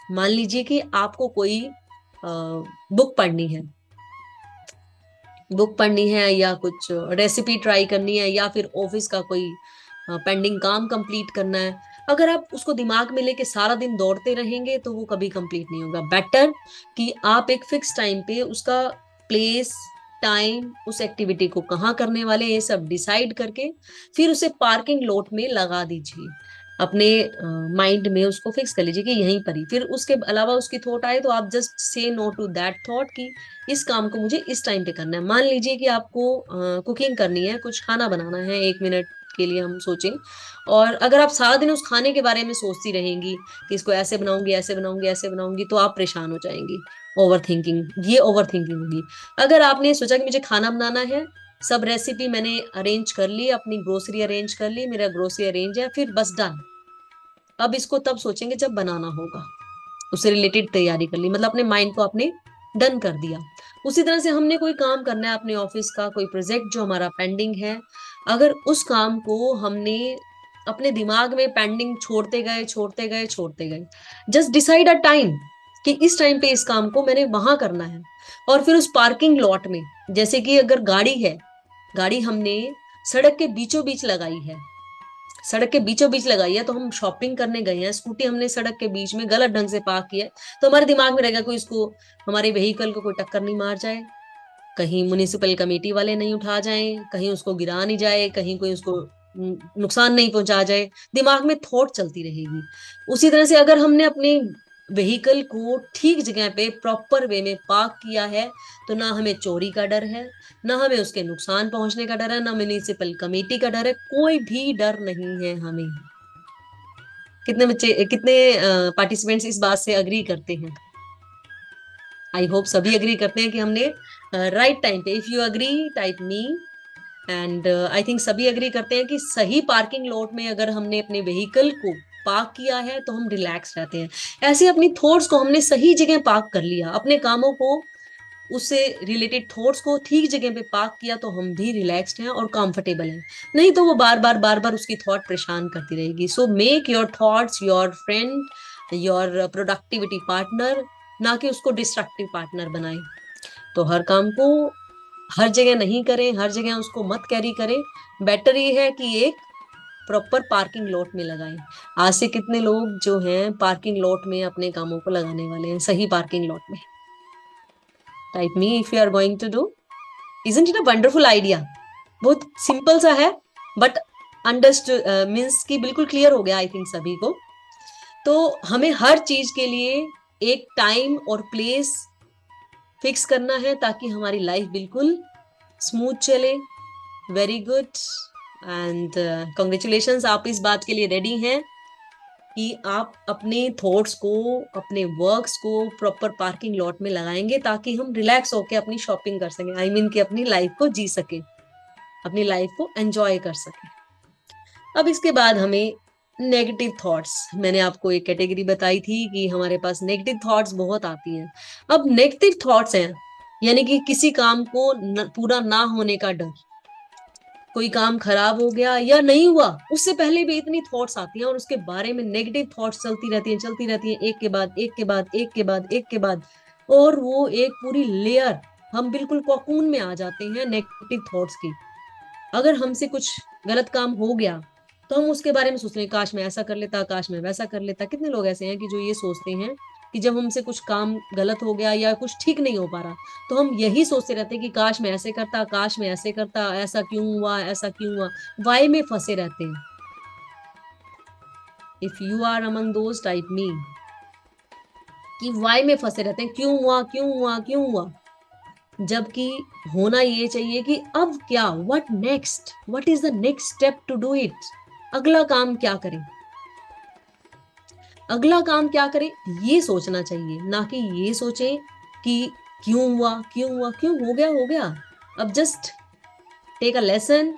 मान लीजिए कि आपको कोई बुक पढ़नी है, या कुछ रेसिपी ट्राई करनी है, या फिर ऑफिस का कोई पेंडिंग काम कंप्लीट करना है। अगर आप उसको दिमाग में लेके सारा दिन दौड़ते रहेंगे तो वो कभी कंप्लीट नहीं होगा। बेटर कि आप एक फिक्स टाइम पे उसका प्लेस, टाइम, उस एक्टिविटी को कहाँ करने वाले, ये सब डिसाइड करके फिर उसे पार्किंग लॉट में लगा दीजिए। अपने माइंड में उसको फिक्स कर लीजिए कि यहीं पर ही। फिर उसके अलावा उसकी थॉट आए तो आप just say no to that thought कि इस काम को मुझे इस टाइम पे करना है। मान लीजिए कि आपको कुकिंग करनी है, कुछ खाना बनाना है, 1 मिनट के लिए हम सोचें, और अगर आप सारा दिन उस खाने के बारे में सोचती रहेंगी कि इसको ऐसे बनाऊंगी, ऐसे बनाऊंगी, ऐसे बनाऊंगी, तो आप परेशान हो जाएंगी। ओवर थिंकिंग, ये ओवर थिंकिंग होगी। अगर आपने सोचा कि मुझे खाना बनाना है, सब रेसिपी मैंने अरेंज कर ली, अपनी ग्रोसरी अरेंज कर ली, मेरा ग्रोसरी अरेंज है, फिर बस डन। अब इसको तब सोचेंगे जब बनाना होगा। उससे रिलेटेड तैयारी कर ली, मतलब अपने माइंड को आपने डन कर दिया। उसी तरह से हमने कोई काम करना है अपने ऑफिस का, कोई प्रोजेक्ट जो हमारा पेंडिंग है, अगर उस काम को हमने अपने दिमाग में पेंडिंग छोड़ते गए, छोड़ते गए, छोड़ते गए, जस्ट डिसाइड अ टाइम कि इस टाइम पे इस काम को मैंने वहां करना है। और फिर उस पार्किंग लॉट में, जैसे कि अगर गाड़ी है, गाड़ी हमने सड़क के बीचों बीच लगाई है, सड़क के बीचों बीच लगाई है, तो हम शॉपिंग करने गए हैं, स्कूटी हमने सड़क के बीच में गलत ढंग से पार्क किया है, तो हमारे दिमाग में रहेगा कोई इसको, हमारे व्हीकल को कोई टक्कर नहीं मार जाए, कहीं म्युनिसिपल कमेटी वाले नहीं उठा जाएं, कहीं उसको गिरा नहीं जाए, कहीं कोई उसको नुकसान नहीं पहुंचा जाए। दिमाग में थॉट चलती रहेगी। उसी तरह से अगर हमने अपनी व्हीकल को ठीक जगह पे प्रॉपर वे में पार्क किया है, तो ना हमें चोरी का डर है, ना हमें उसके नुकसान पहुंचने का डर है, ना म्युनिसिपल कमेटी का डर है, कोई भी डर नहीं है हमें। कितने बच्चे, कितने पार्टिसिपेंट्स इस बात से अग्री करते हैं? आई होप सभी अग्री करते हैं कि हमने राइट टाइम पे, if you agree type me. And I think सभी अग्री करते हैं कि सही पार्किंग लॉट में अगर हमने अपने व्हीकल को पार्क किया है तो हम रिलैक्स रहते हैं। ऐसे अपनी थॉट्स को हमने सही जगह पार्क कर लिया, अपने कामों को, उससे रिलेटेड थॉट्स को ठीक जगह पे पार्क किया, तो हम भी रिलैक्स्ड हैं और कंफर्टेबल हैं। नहीं तो वो बार बार उसकी थॉट परेशान करती रहेगी। So make your thoughts your friend, your productivity partner, ना कि उसको डिस्ट्रक्टिव पार्टनर बनाए। तो हर काम को हर जगह नहीं करें, हर जगह उसको मत कैरी करें। बेटर ये है कि एक प्रॉपर पार्किंग लॉट में लगाएं। आज से कितने लोग जो हैं पार्किंग लॉट में अपने कामों को लगाने वाले हैं, सही पार्किंग लॉट में। Type me if you are going to do. Isn't it a wonderful idea? बहुत सिंपल सा है, बट अंडरस्टूड मीन्स की बिल्कुल क्लियर हो गया आई थिंक सभी को। तो हमें हर चीज के लिए एक टाइम और प्लेस फिक्स करना है ताकि हमारी लाइफ बिल्कुल स्मूथ चले। Very good. एंड कॉन्ग्रेचुलेशंस, आप इस बात के लिए रेडी हैं कि आप अपने थॉट्स को, अपने वर्क्स को प्रॉपर पार्किंग लॉट में लगाएंगे ताकि हम रिलैक्स होकर अपनी शॉपिंग कर सकें, आई मीन कि अपनी लाइफ को जी सके, अपनी लाइफ को एंजॉय कर सके। अब इसके बाद हमें नेगेटिव थॉट्स, मैंने आपको एक कैटेगरी बताई थी कि हमारे पास नेगेटिव थॉट्स बहुत आती हैं। अब नेगेटिव थॉट्स हैं यानी कि किसी काम को पूरा ना होने का डर, कोई काम खराब हो गया या नहीं हुआ उससे पहले भी इतनी थॉट्स आती हैं और उसके बारे में नेगेटिव थॉट्स चलती रहती हैं एक के बाद एक के बाद एक के बाद एक के बाद, और वो एक पूरी लेयर, हम बिल्कुल कोकून में आ जाते हैं नेगेटिव थॉट्स की। अगर हमसे कुछ गलत काम हो गया तो हम उसके बारे में सोचते हैं काश मैं ऐसा कर लेता, काश मैं वैसा कर लेता। कितने लोग ऐसे हैं कि जो ये सोचते हैं कि जब हमसे कुछ काम गलत हो गया या कुछ ठीक नहीं हो पा रहा तो हम यही सोचते रहते हैं कि काश मैं ऐसे करता, काश मैं ऐसे करता, ऐसा क्यों हुआ, ऐसा क्यों हुआ, वाई में फंसे रहते हैं। If you are among those type me कि वाई में फंसे रहते हैं, क्यों हुआ क्यों हुआ क्यों हुआ, जबकि होना ये चाहिए कि अब क्या, what next, what is the next step to do it, अगला काम क्या करें, अगला काम क्या करें, ये सोचना चाहिए, ना कि ये सोचें कि क्यों हुआ क्यों हुआ, क्यों हो गया। अब just take a lesson,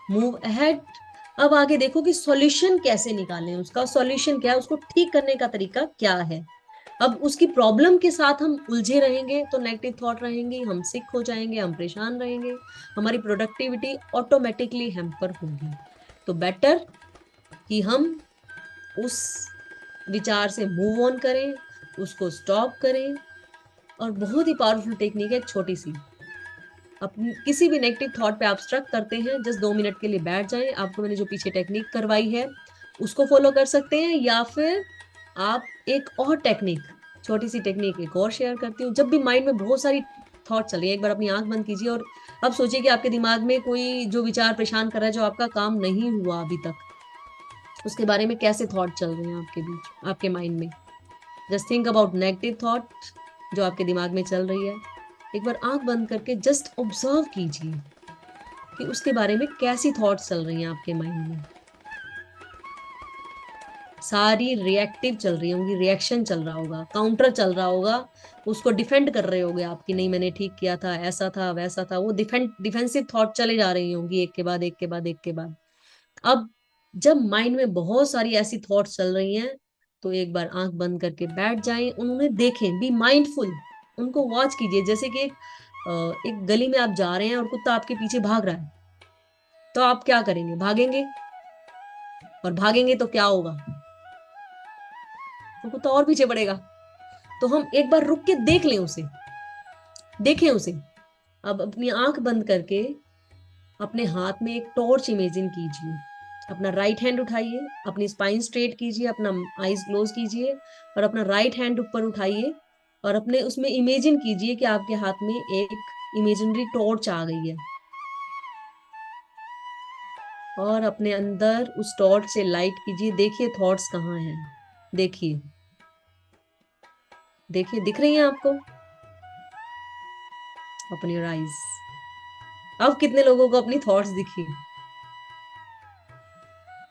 move ahead. अब आगे देखो कि सॉल्यूशन कैसे निकालें, उसका सॉल्यूशन क्या है, उसको ठीक करने का तरीका क्या है। अब उसकी प्रॉब्लम के साथ हम उलझे रहेंगे तो नेगेटिव थॉट रहेंगे, हम सिक हो जाएंगे, हम परेशान रहेंगे, हमारी प्रोडक्टिविटी ऑटोमेटिकली हैम्पर होगी। तो बेटर कि हम उस विचार से मूव ऑन करें, उसको स्टॉप करें। और बहुत ही पावरफुल टेक्निक है, एक छोटी सी, अपनी किसी भी नेगेटिव थॉट पे आप स्ट्रक करते हैं, जस्ट 2 मिनट के लिए बैठ जाएं। आपको मैंने जो पीछे टेक्निक करवाई है उसको फॉलो कर सकते हैं, या फिर आप एक और टेक्निक, छोटी सी टेक्निक एक और शेयर करती हूँ। जब भी माइंड में बहुत सारी थॉट चल रही है, एक बार अपनी आंख बंद कीजिए और अब सोचिए कि आपके दिमाग में कोई जो विचार परेशान कर रहा है, जो आपका काम नहीं हुआ अभी तक, उसके बारे में कैसे थॉट चल रहे हैं आपके बीच, आपके माइंड में। Just think about negative thought जो आपके दिमाग में चल रही है। एक बार आंख बंद करके जस्ट ऑब्जर्व कीजिए कि उसके बारे में कैसी थॉट्स चल रही हैं आपके माइंड में। सारी रिएक्टिव चल रही होंगी, रिएक्शन चल रहा होगा, काउंटर चल रहा होगा, उसको डिफेंड कर रहे होगे आपकी, नहीं मैंने ठीक किया था, ऐसा था वैसा था, वो डिफेंसिव थॉट चले जा रही होंगी एक के बाद एक के बाद एक के बाद। अब जब माइंड में बहुत सारी ऐसी थॉट्स चल रही हैं तो एक बार आंख बंद करके बैठ जाएं, उन्होंने देखें, बी माइंडफुल, उनको वॉच कीजिए। जैसे कि एक गली में आप जा रहे हैं और कुत्ता आपके पीछे भाग रहा है, तो आप क्या करेंगे, भागेंगे, और भागेंगे तो क्या होगा, वो कुत्ता और पीछे पड़ेगा। तो हम एक बार रुक के देख लें उसे, देखें उसे। अब अपनी आंख बंद करके अपने हाथ में एक टॉर्च इमेजिन कीजिए, अपना राइट हैंड उठाइए, अपनी स्पाइन स्ट्रेट कीजिए, अपना आईज क्लोज कीजिए और अपना राइट हैंड ऊपर उठाइए और अपने उसमें इमेजिन कीजिए कि आपके हाथ में एक इमेजिनरी टॉर्च आ गई है, और अपने अंदर उस टॉर्च से लाइट कीजिए। देखिए थॉट्स कहाँ हैं, देखिए, देखिए दिख रही हैं आपको, ओपन योर आईज। अब कितने लोगों को अपनी थॉट्स दिखी,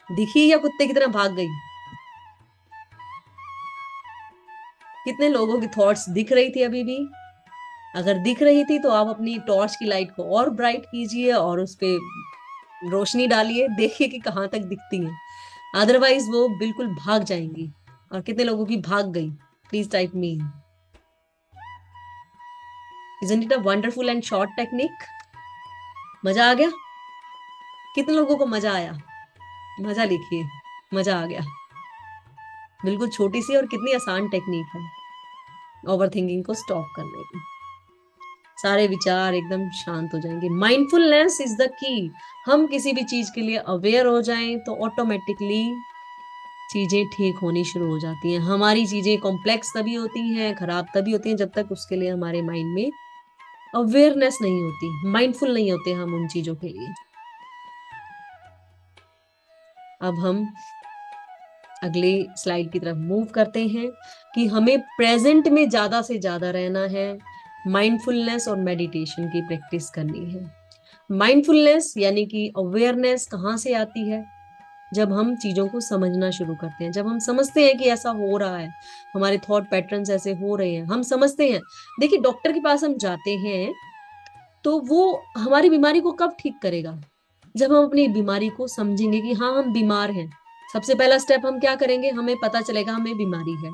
दिखी या कुत्ते की तरह भाग गई? कितने लोगों की थॉट्स दिख रही थी अभी भी? अगर दिख रही थी तो आप अपनी टॉर्च की लाइट को और ब्राइट कीजिए और उस पे रोशनी डालिए, देखिए कि कहाँ तक दिखती हैं, अदरवाइज वो बिल्कुल भाग जाएंगी। और कितने लोगों की भाग गई? Please type me. Isn't it a wonderful and short technique? मजा आ गया? कितने लोगों को मजा आया? मजा लिखिए, मजा आ गया। बिल्कुल छोटी सी और कितनी आसान टेक्निक है ओवर थिंकिंग को स्टॉप करने की। सारे विचार एकदम शांत हो जाएंगे। Mindfulness is the key. हम किसी भी चीज के लिए अवेयर हो जाएं तो ऑटोमेटिकली चीजें ठीक होनी शुरू हो जाती हैं। हमारी चीजें कॉम्प्लेक्स तभी होती हैं, खराब तभी होती हैं, जब तक उसके लिए हमारे माइंड में अवेयरनेस नहीं होती, माइंडफुल नहीं होते हम उन चीजों के लिए। अब हम अगले स्लाइड की तरफ मूव करते हैं कि हमें प्रेजेंट में ज्यादा से ज्यादा रहना है, माइंडफुलनेस और मेडिटेशन की प्रैक्टिस करनी है। माइंडफुलनेस यानी कि अवेयरनेस कहाँ से आती है? जब हम चीजों को समझना शुरू करते हैं, जब हम समझते हैं कि ऐसा हो रहा है, हमारे थॉट पैटर्न्स ऐसे हो रहे हैं, हम समझते हैं। देखिए, डॉक्टर के पास हम जाते हैं तो वो हमारी बीमारी को कब ठीक करेगा? जब हम अपनी बीमारी को समझेंगे कि हाँ, हम बीमार हैं। सबसे पहला स्टेप हम क्या करेंगे? हमें पता चलेगा हमें बीमारी है।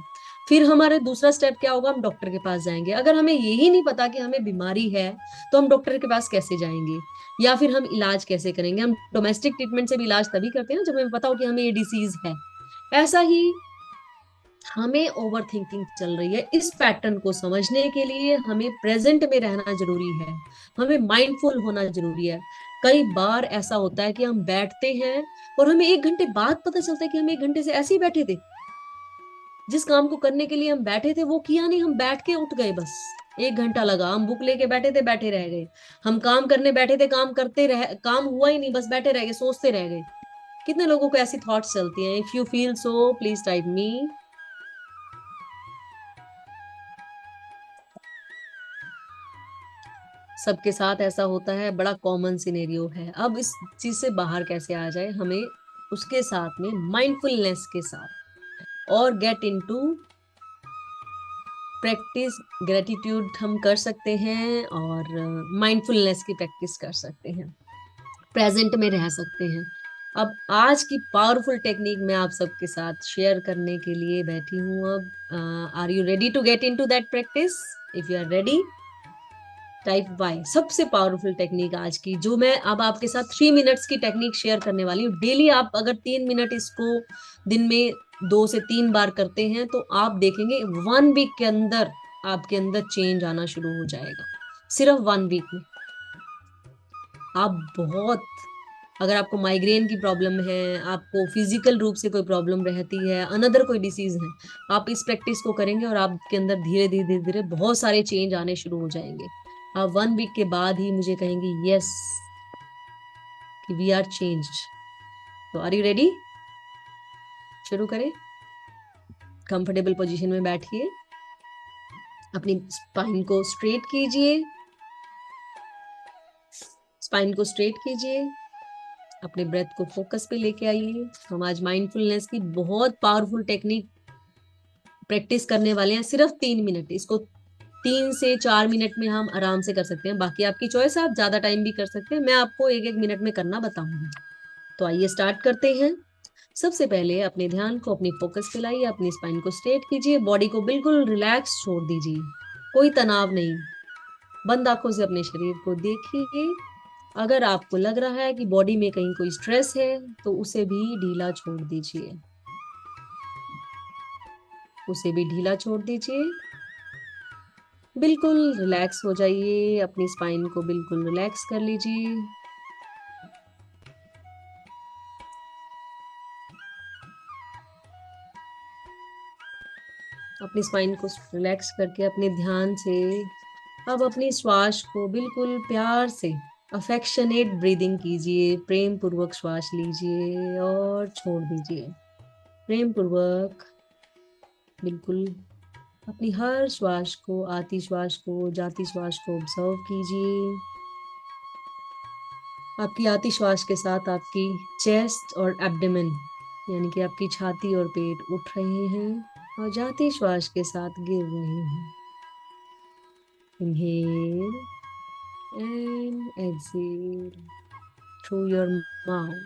फिर हमारे दूसरा स्टेप क्या होगा? हम डॉक्टर के पास जाएंगे। अगर हमें यही नहीं पता कि हमें बीमारी है, तो हम डॉक्टर के पास कैसे जाएंगे? या फिर हम इलाज कैसे करेंगे? हम डोमेस्टिक ट्रीटमेंट से भी इलाज तभी करते हैं ना, जब हमें पता हो कि हमें ये डिसीज है। ऐसा ही हमें ओवर थिंकिंग चल रही है। इस पैटर्न को समझने के लिए हमें प्रेजेंट में रहना जरूरी है, हमें माइंडफुल होना जरूरी है। कई बार ऐसा होता है कि हम बैठते हैं और हमें 1 घंटे बाद पता चलता है कि हम 1 घंटे से ऐसे ही बैठे थे। जिस काम को करने के लिए हम बैठे थे वो किया नहीं, हम बैठ के उठ गए बस। 1 घंटा लगा, हम बुक लेके बैठे थे, बैठे रह गए। हम काम करने बैठे थे, काम करते रह, काम हुआ ही नहीं, बस बैठे रह गए, सोचते रह गए। कितने लोगों को ऐसी थॉट्स चलती हैं? If you feel so please type me. सबके साथ ऐसा होता है, बड़ा कॉमन सिनेरियो है। अब इस चीज से बाहर कैसे आ जाए? हमें उसके साथ में माइंडफुलनेस के साथ और गेट इनटू प्रैक्टिस ग्रेटिट्यूड हम कर सकते हैं, और माइंडफुलनेस की प्रैक्टिस कर सकते हैं, प्रेजेंट में रह सकते हैं। अब आज की पावरफुल टेक्निक मैं आप सबके साथ शेयर करने के लिए बैठी हूँ। अब are you ready to get into that practice? If you are ready, type Y. सबसे पावरफुल टेक्निक आज की, जो मैं अब आपके साथ 3 मिनट्स की टेक्निक शेयर करने वाली हूँ। डेली आप अगर 3 मिनट इसको दिन में 2 से 3 बार करते हैं, तो आप देखेंगे 1 वीक के अंदर आपके अंदर चेंज आना शुरू हो जाएगा। सिर्फ 1 वीक में आप बहुत, अगर आपको माइग्रेन की प्रॉब्लम है, आपको फिजिकल रूप से कोई प्रॉब्लम रहती है, अनदर कोई डिसीज है, आप इस प्रैक्टिस को करेंगे और आपके अंदर धीरे धीरे धीरे धीरे बहुत सारे चेंज आने शुरू हो जाएंगे। आप 1 वीक के बाद ही मुझे कहेंगे यस, कि वी आर चेंज्ड। तो आर यू रेडी? शुरू करें। कंफर्टेबल पोजीशन में बैठिए, अपनी स्पाइन को स्ट्रेट कीजिए, स्पाइन को स्ट्रेट कीजिए, अपने ब्रेथ को फोकस पे लेके आइए। हम आज माइंडफुलनेस की बहुत पावरफुल टेक्निक प्रैक्टिस करने वाले हैं। सिर्फ 3 मिनट, इसको 3 से 4 मिनट में हम आराम से कर सकते हैं। बाकी आपकी चॉइस है, आप ज्यादा टाइम भी कर सकते हैं, मैं आपको 1-1 मिनट में करना बताऊंगी। तो आइए स्टार्ट करते हैं। सबसे पहले अपने ध्यान को अपनी फोकस पे लाइए, अपनी स्पाइन को स्ट्रेट कीजिए, बॉडी को बिल्कुल रिलैक्स छोड़ दीजिए, कोई तनाव नहीं। बंद आंखों से अपने शरीर को देखिए। अगर आपको लग रहा है कि बॉडी में कहीं कोई स्ट्रेस है, तो उसे भी ढीला छोड़ दीजिए, उसे भी ढीला छोड़ दीजिए। बिल्कुल रिलैक्स हो जाइए, अपनी स्पाइन को बिल्कुल रिलैक्स कर लीजिए। अपनी स्पाइन को रिलैक्स करके अपने ध्यान से अब अपनी श्वास को बिल्कुल प्यार से अफेक्शनेट ब्रीदिंग कीजिए। प्रेम पूर्वक श्वास लीजिए और छोड़ दीजिए। प्रेम पूर्वक बिल्कुल अपनी हर श्वास को, आती श्वास को, जाती श्वास को ऑब्जर्व कीजिए। आपकी आती श्वास के साथ आपकी चेस्ट और एब्डोमेन, यानी कि आपकी छाती और पेट उठ रहे हैं, और जाती श्वास के साथ गिर रहे हैं। Inhale and exhale through your mouth.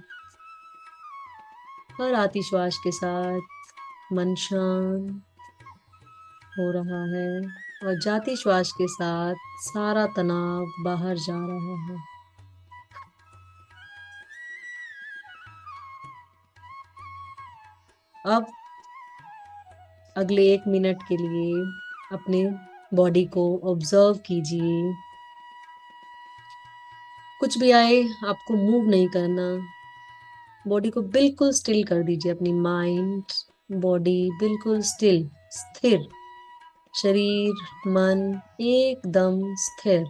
और आती श्वास के साथ मन शांत हो रहा है, और जाती श्वास के साथ सारा तनाव बाहर जा रहा है। अब अगले 1 मिनट के लिए अपने बॉडी को ऑब्जर्व कीजिए। कुछ भी आए, आपको मूव नहीं करना, बॉडी को बिल्कुल स्टिल कर दीजिए। अपनी माइंड, बॉडी बिल्कुल स्टिल, स्थिर, शरीर मन एकदम स्थिर,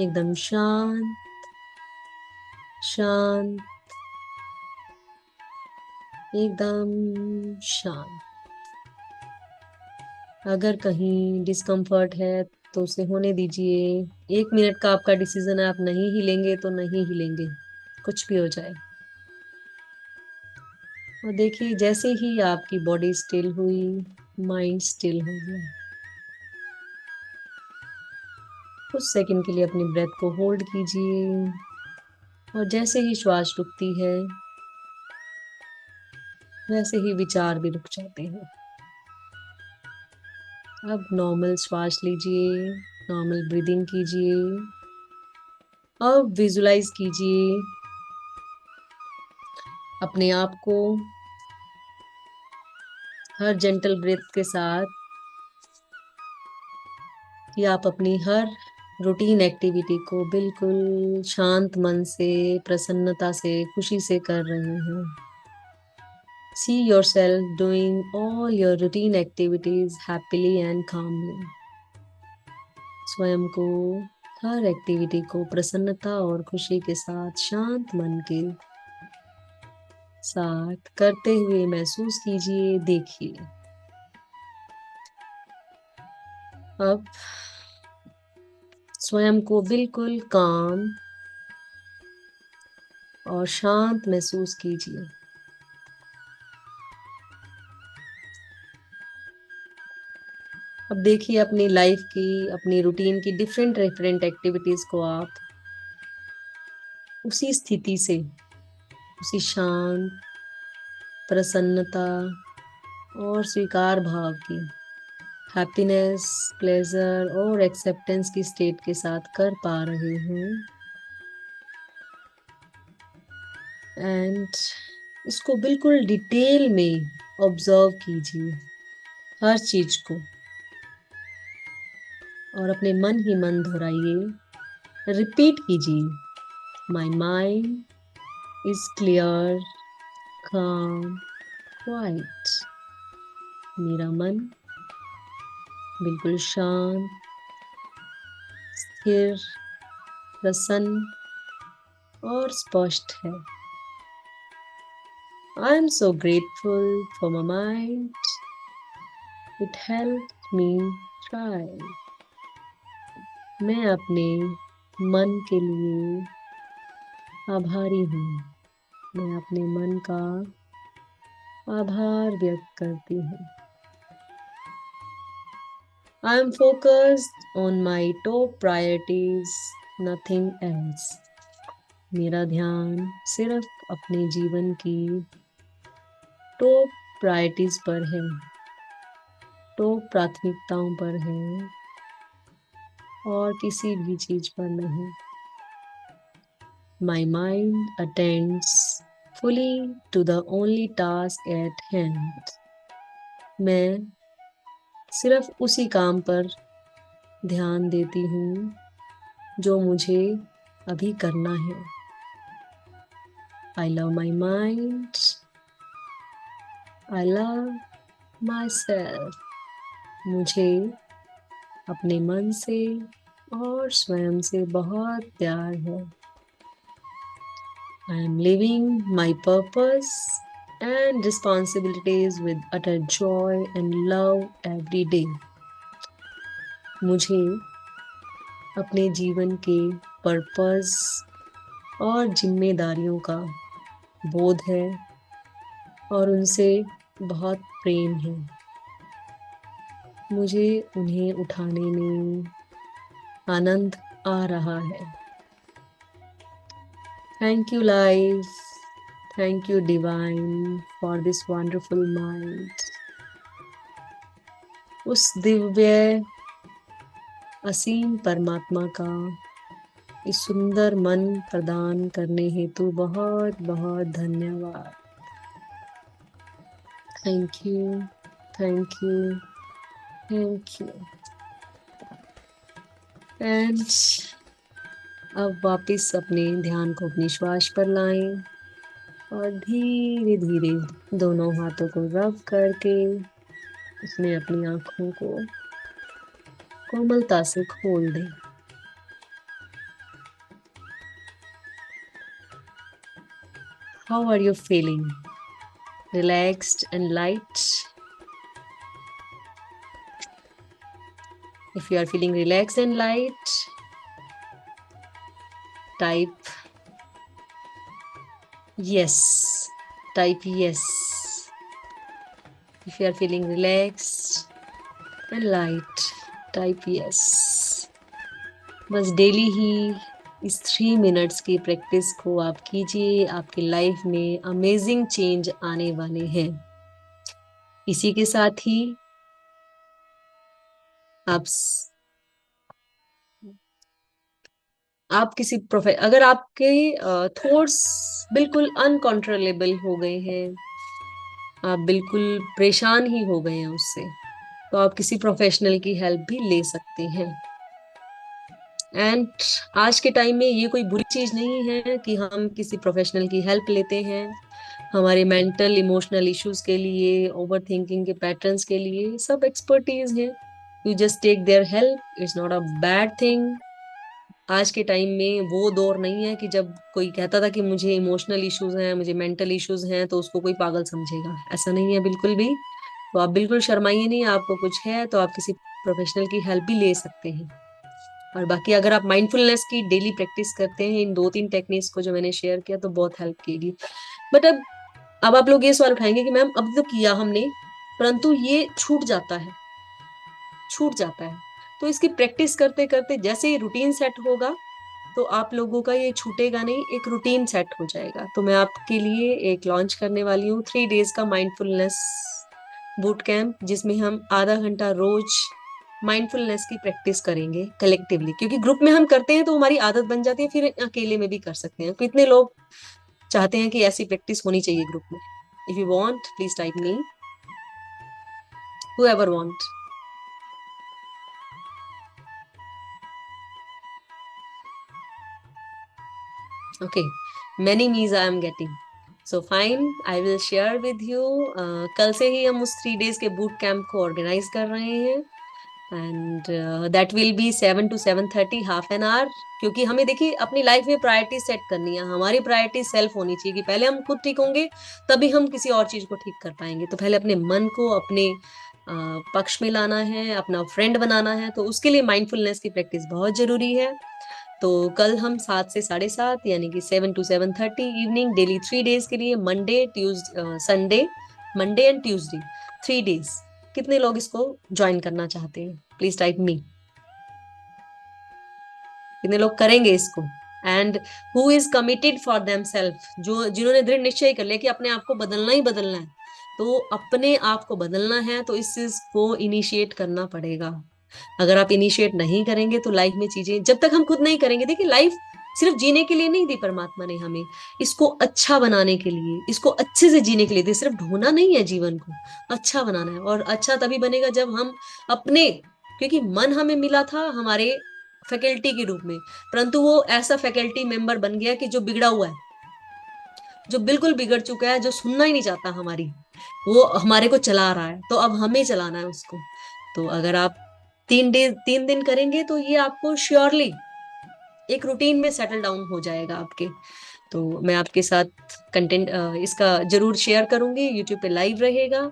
एकदम शांत शांत। एकदम शांत। अगर कहीं डिस्कम्फर्ट है तो उसे होने दीजिए। 1 मिनट का आपका डिसीजन है, आप नहीं हिलेंगे तो नहीं हिलेंगे, कुछ भी हो जाए। और देखिए जैसे ही आपकी बॉडी स्टिल हुई, माइंड स्टिल हो गया। कुछ सेकंड के लिए अपनी ब्रेथ को होल्ड कीजिए, और जैसे ही श्वास रुकती है वैसे ही विचार भी रुक जाते हैं। अब नॉर्मल श्वास लीजिए, नॉर्मल ब्रीदिंग कीजिए। अब विजुलाइज कीजिए अपने आप को हर जेंटल ब्रेथ के साथ कि आप अपनी हर रूटीन एक्टिविटी को बिल्कुल शांत मन से, प्रसन्नता से, खुशी से कर रहे हैं। See yourself doing all your routine activities happily and calmly. स्वयं को हर एक्टिविटी को प्रसन्नता और खुशी के साथ शांत मन के साथ करते हुए महसूस कीजिए, देखिए। अब स्वयं को बिल्कुल काम और शांत महसूस कीजिए। अब देखिए अपनी लाइफ की, अपनी रूटीन की डिफरेंट डिफरेंट एक्टिविटीज को आप उसी स्थिति से, उसी शांत, प्रसन्नता और स्वीकार भाव की, हैप्पीनेस, प्लेजर और एक्सेप्टेंस की स्टेट के साथ कर पा रहे हैं। एंड इसको बिल्कुल डिटेल में ऑब्जर्व कीजिए हर चीज को, और अपने मन ही मन दोहराइए, रिपीट कीजिए। माई माइंड इज क्लियर, काम, क्वाइट। मेरा मन बिल्कुल शांत, स्थिर, प्रसन्न और स्पष्ट है। I am so grateful for my mind, it help me thrive. मैं अपने मन के लिए आभारी हूँ। मैं अपने मन का आभार व्यक्त करती हूँ। I am focused on my top priorities, nothing else. मेरा ध्यान सिर्फ अपने जीवन की टॉप प्रायोरिटीज पर है, टॉप प्राथमिकताओं पर है, और किसी भी चीज पर नहीं। My mind attends fully to the only task at hand. मैं सिर्फ उसी काम पर ध्यान देती हूँ जो मुझे अभी करना है। I love my mind. I love myself. मुझे अपने मन से और स्वयं से बहुत प्यार है। I am living my purpose and responsibilities with utter joy and love every day. मुझे अपने जीवन के पर्पस और जिम्मेदारियों का बोध है और उनसे बहुत प्रेम है। मुझे उन्हें उठाने में आनंद आ रहा है। Thank you life, thank you divine for this wonderful mind. उस दिव्य असीम परमात्मा का इस सुंदर मन प्रदान करने हेतु बहुत बहुत धन्यवाद। Thank you, thank you, thank you. And अब वापस अपने ध्यान को अपनी श्वास पर लाएं, और धीरे धीरे दोनों हाथों को रब करके उसमें अपनी आंखों को कोमलता से खोल दें। How are you feeling? relaxed and light. If you are feeling relaxed and light, type yes. Type yes. If you are feeling relaxed and light, type yes. बस डेली ही इस 3 मिनट्स की प्रैक्टिस को आप कीजिए, आपकी लाइफ में अमेजिंग चेंज आने वाले हैं। इसी के साथ ही आप किसी अगर आपके थॉट्स बिल्कुल अनकंट्रोलेबल हो गए हैं, आप बिल्कुल परेशान ही हो गए हैं उससे, तो आप किसी प्रोफेशनल की हेल्प भी ले सकते हैं। एंड आज के टाइम में ये कोई बुरी चीज नहीं है कि हम किसी प्रोफेशनल की हेल्प लेते हैं हमारे मेंटल इमोशनल इश्यूज के लिए, ओवर थिंकिंग के पैटर्न्स के लिए। सब एक्सपर्टीज हैं, you just take their help, it's not a bad thing. आज के टाइम में वो दौर नहीं है कि जब कोई कहता था कि मुझे इमोशनल इश्यूज हैं, मुझे मेंटल इश्यूज हैं, तो उसको कोई पागल समझेगा। ऐसा नहीं है बिल्कुल भी। तो आप बिल्कुल शर्माइए नहीं, आपको कुछ है तो आप किसी प्रोफेशनल की हेल्प भी ले सकते हैं। और बाकी अगर आप माइंडफुलनेस की डेली प्रैक्टिस करते हैं, इन 2-3 टेक्निक्स को जो मैंने शेयर किया, तो बहुत हेल्प करेगी। बट अब आप लोग ये सवाल उठाएंगे कि मैम अब तो किया हमने, परंतु ये छूट जाता है, छूट जाता है। तो इसकी प्रैक्टिस करते करते जैसे ही रूटीन सेट होगा, तो आप लोगों का ये छूटेगा नहीं, एक रूटीन सेट हो जाएगा। तो मैं आपके लिए एक लॉन्च करने वाली हूँ 3 डेज का माइंडफुलनेस बूट कैंप, जिसमें हम आधा घंटा रोज माइंडफुलनेस की प्रैक्टिस करेंगे कलेक्टिवली, क्योंकि ग्रुप में हम करते हैं तो हमारी आदत बन जाती है, फिर अकेले में भी कर सकते हैं। कितने लोग चाहते हैं कि ऐसी प्रैक्टिस होनी चाहिए ग्रुप में? If you want, please type me, whoever want. Okay, many me's I am getting. So fine, I will share with you. कल से ही हम उस 3 डेज के बूट कैंप को ऑर्गेनाइज कर रहे हैं, and that will be 7 to 7:30, half an hour. क्योंकि हमें देखिए अपनी लाइफ में प्रायोरिटी सेट करनी है। हमारी प्रायोरिटी सेल्फ होनी चाहिए कि पहले हम खुद ठीक होंगे, तभी हम किसी और चीज को ठीक कर पाएंगे। तो पहले अपने मन को अपने पक्ष में लाना है, अपना फ्रेंड बनाना है, तो उसके लिए माइंडफुलनेस की प्रैक्टिस बहुत जरूरी है। तो कल हम 7 से 7:30, यानी कि 7 to 7:30 इवनिंग, डेली 3 डेज के लिए, Monday Tuesday Sunday, Monday and Tuesday, 3 days. कितने लोग इसको ज्वाइन करना चाहते हैं? प्लीज टाइप मी, कितने लोग करेंगे इसको? And who is committed for them self, जो जिन्होंने दृढ़ निश्चय कर लिया कि अपने आप को बदलना ही बदलना है। तो अपने आप को बदलना है तो इस चीज को इनिशिएट करना पड़ेगा। अगर आप इनिशिएट नहीं करेंगे तो लाइफ में चीजें, जब तक हम खुद नहीं करेंगे, देखिए लाइफ सिर्फ जीने के लिए नहीं दी परमात्मा ने हमें, इसको अच्छा बनाने के लिए, इसको अच्छे से जीने के लिए दी। सिर्फ ढोना नहीं है जीवन को, अच्छा बनाना है। और अच्छा तभी बनेगा जब हम अपने, क्योंकि मन हमें मिला था हमारे फैकल्टी के रूप में, परंतु वो ऐसा फैकल्टी मेंबर बन गया कि जो बिगड़ा हुआ है, जो बिल्कुल बिगड़ चुका है, जो सुनना ही नहीं चाहता हमारी, वो हमारे को चला रहा है। तो अब हमें चलाना है उसको। तो अगर आप 3 दिन करेंगे तो ये आपको श्योरली एक रूटीन में सेटल डाउन हो जाएगा आपके। तो मैं आपके साथ कंटेंट इसका जरूर शेयर करूंगी, यूट्यूब पे लाइव रहेगा।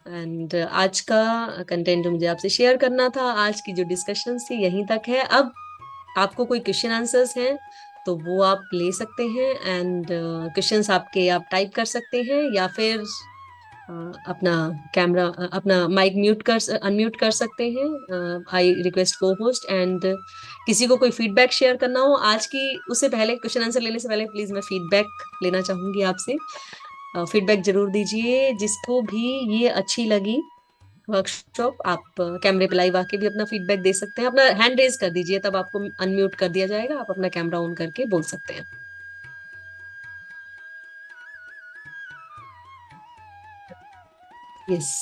एंड आज का कंटेंट जो मुझे आपसे शेयर करना था, आज की जो डिस्कशन थी, यहीं तक है। अब आपको कोई क्वेश्चन आंसर्स हैं तो वो आप ले सकते हैं, एंड क्वेश्चंस आपके आप टाइप कर सकते हैं, या फिर अपना कैमरा, अपना माइक म्यूट कर अनम्यूट कर सकते हैं। आई रिक्वेस्ट को होस्ट, एंड किसी को कोई फीडबैक शेयर करना हो आज की, उससे पहले, क्वेश्चन आंसर लेने से पहले प्लीज मैं फीडबैक लेना चाहूंगी आपसे। फीडबैक जरूर दीजिए। जिसको भी ये अच्छी लगी वर्कशॉप, आप कैमरे पे लाइव आके भी अपना फीडबैक दे सकते हैं। अपना हैंड रेज कर दीजिए, तब आपको अनम्यूट कर दिया जाएगा, आप अपना कैमरा ऑन करके बोल सकते हैं। Yes,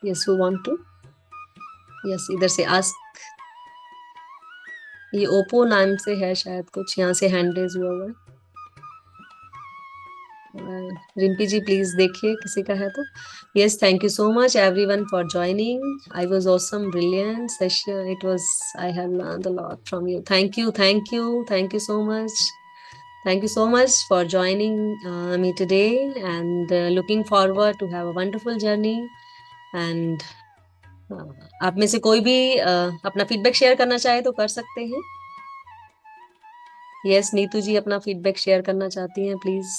yes, who want to? Yes, इधर से आस्क। ये ओप्पो नाम से है शायद, कुछ यहाँ से हैंड रेज हुआ हुआ है। रिम्पी जी प्लीज देखिए किसी का है तो। Yes, thank you so much everyone for joining. I was awesome, brilliant session it was. I have learned a lot from you. Thank you, thank you, thank you so much. Thank you so much for joining me today, and looking forward to have a wonderful journey. And आप में से कोई भी अपना फीडबैक शेयर करना चाहे तो कर सकते हैं। यस, नीतू जी अपना फीडबैक शेयर करना चाहती हैं, please.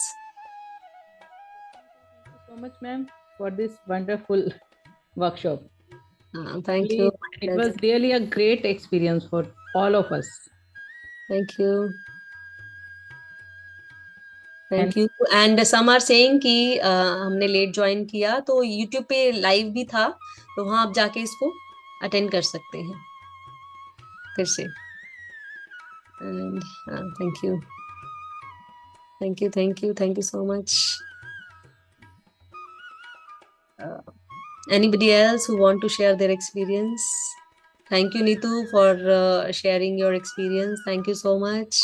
Thank you so much, ma'am, for this wonderful workshop. Thank you. Really, it was really a great experience for all of us. Thank you, And thank you. And some are saying कि हमने लेट ज्वाइन किया, तो यूट्यूब पे लाइव भी था, तो वहां आप जाके इसको अटेंड कर सकते हैं फिर से। And thank you, thank you, thank you, thank you so much. Anybody else who want to share their experience? Thank you, Neetu, for sharing your experience. Thank you so much.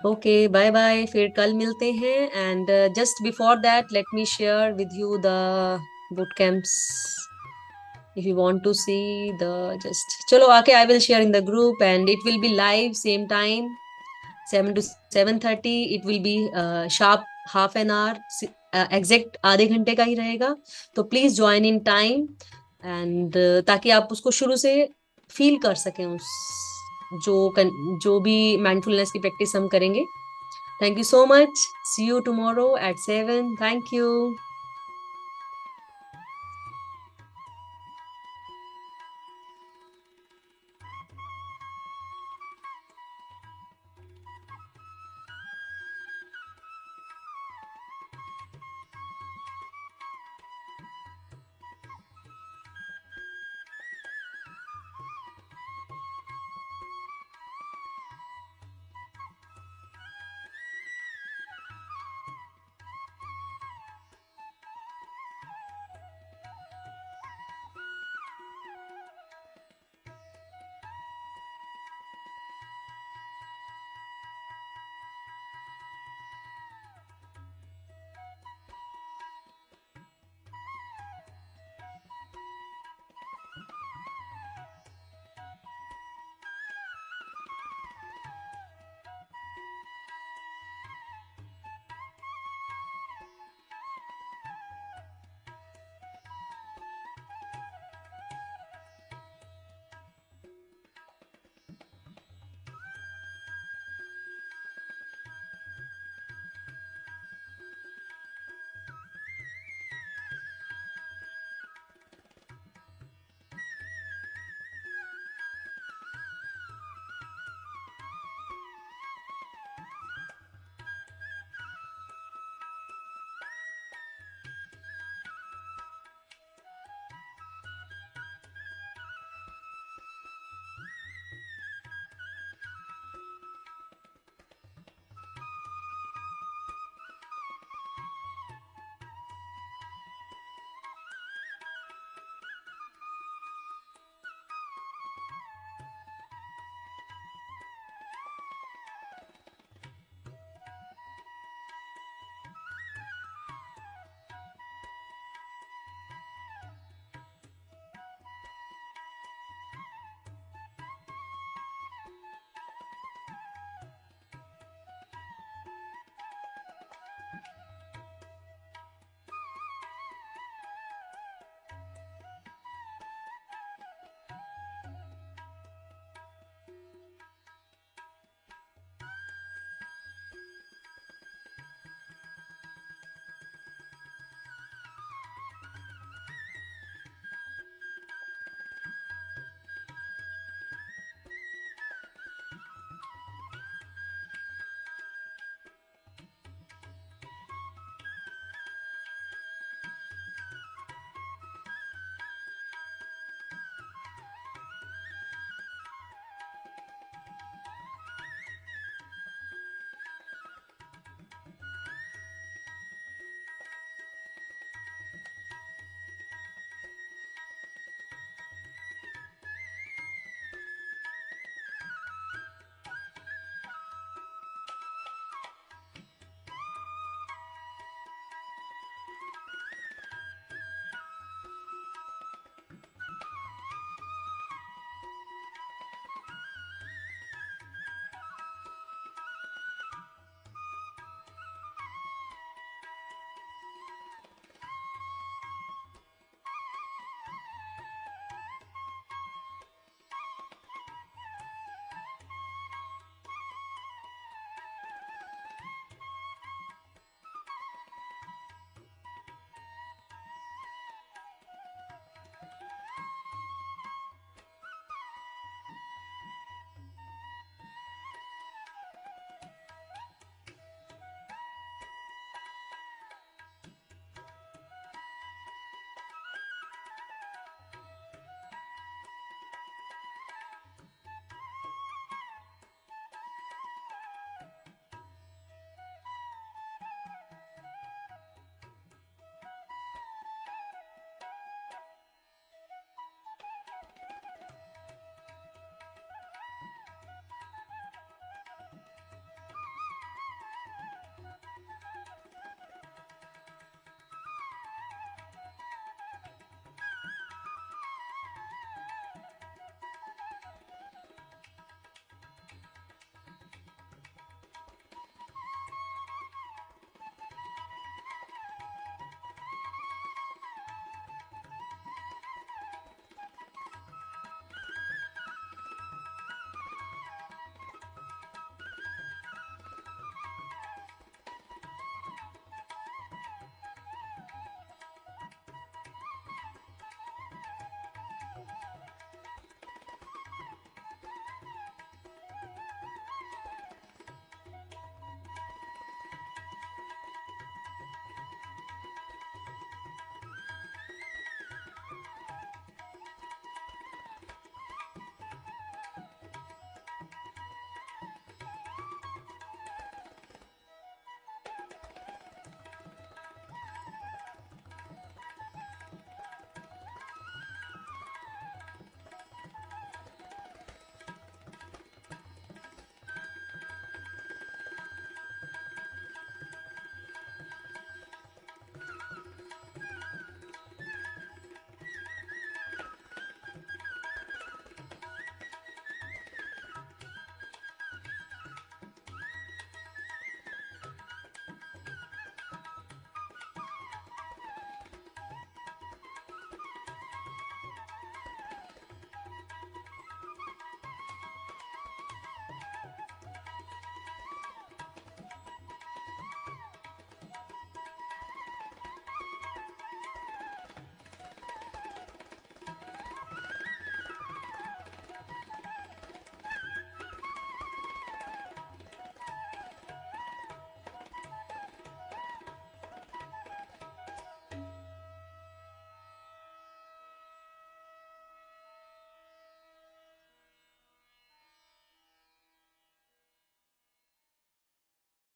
Okay, bye bye. फिर कल मिलते हैं. And just before that, let me share with you the boot camps. If you want to see the just chalo आके I will share in the group, and it will be live same time 7 to 7:30. It will be sharp half an hour, exact आधे घंटे का ही रहेगा, तो please join in time. And ताकि आप उसको शुरू से फील कर सकें, उस जो भी माइंडफुलनेस की प्रैक्टिस हम करेंगे। Thank you so much. See you tomorrow at 7। Thank you.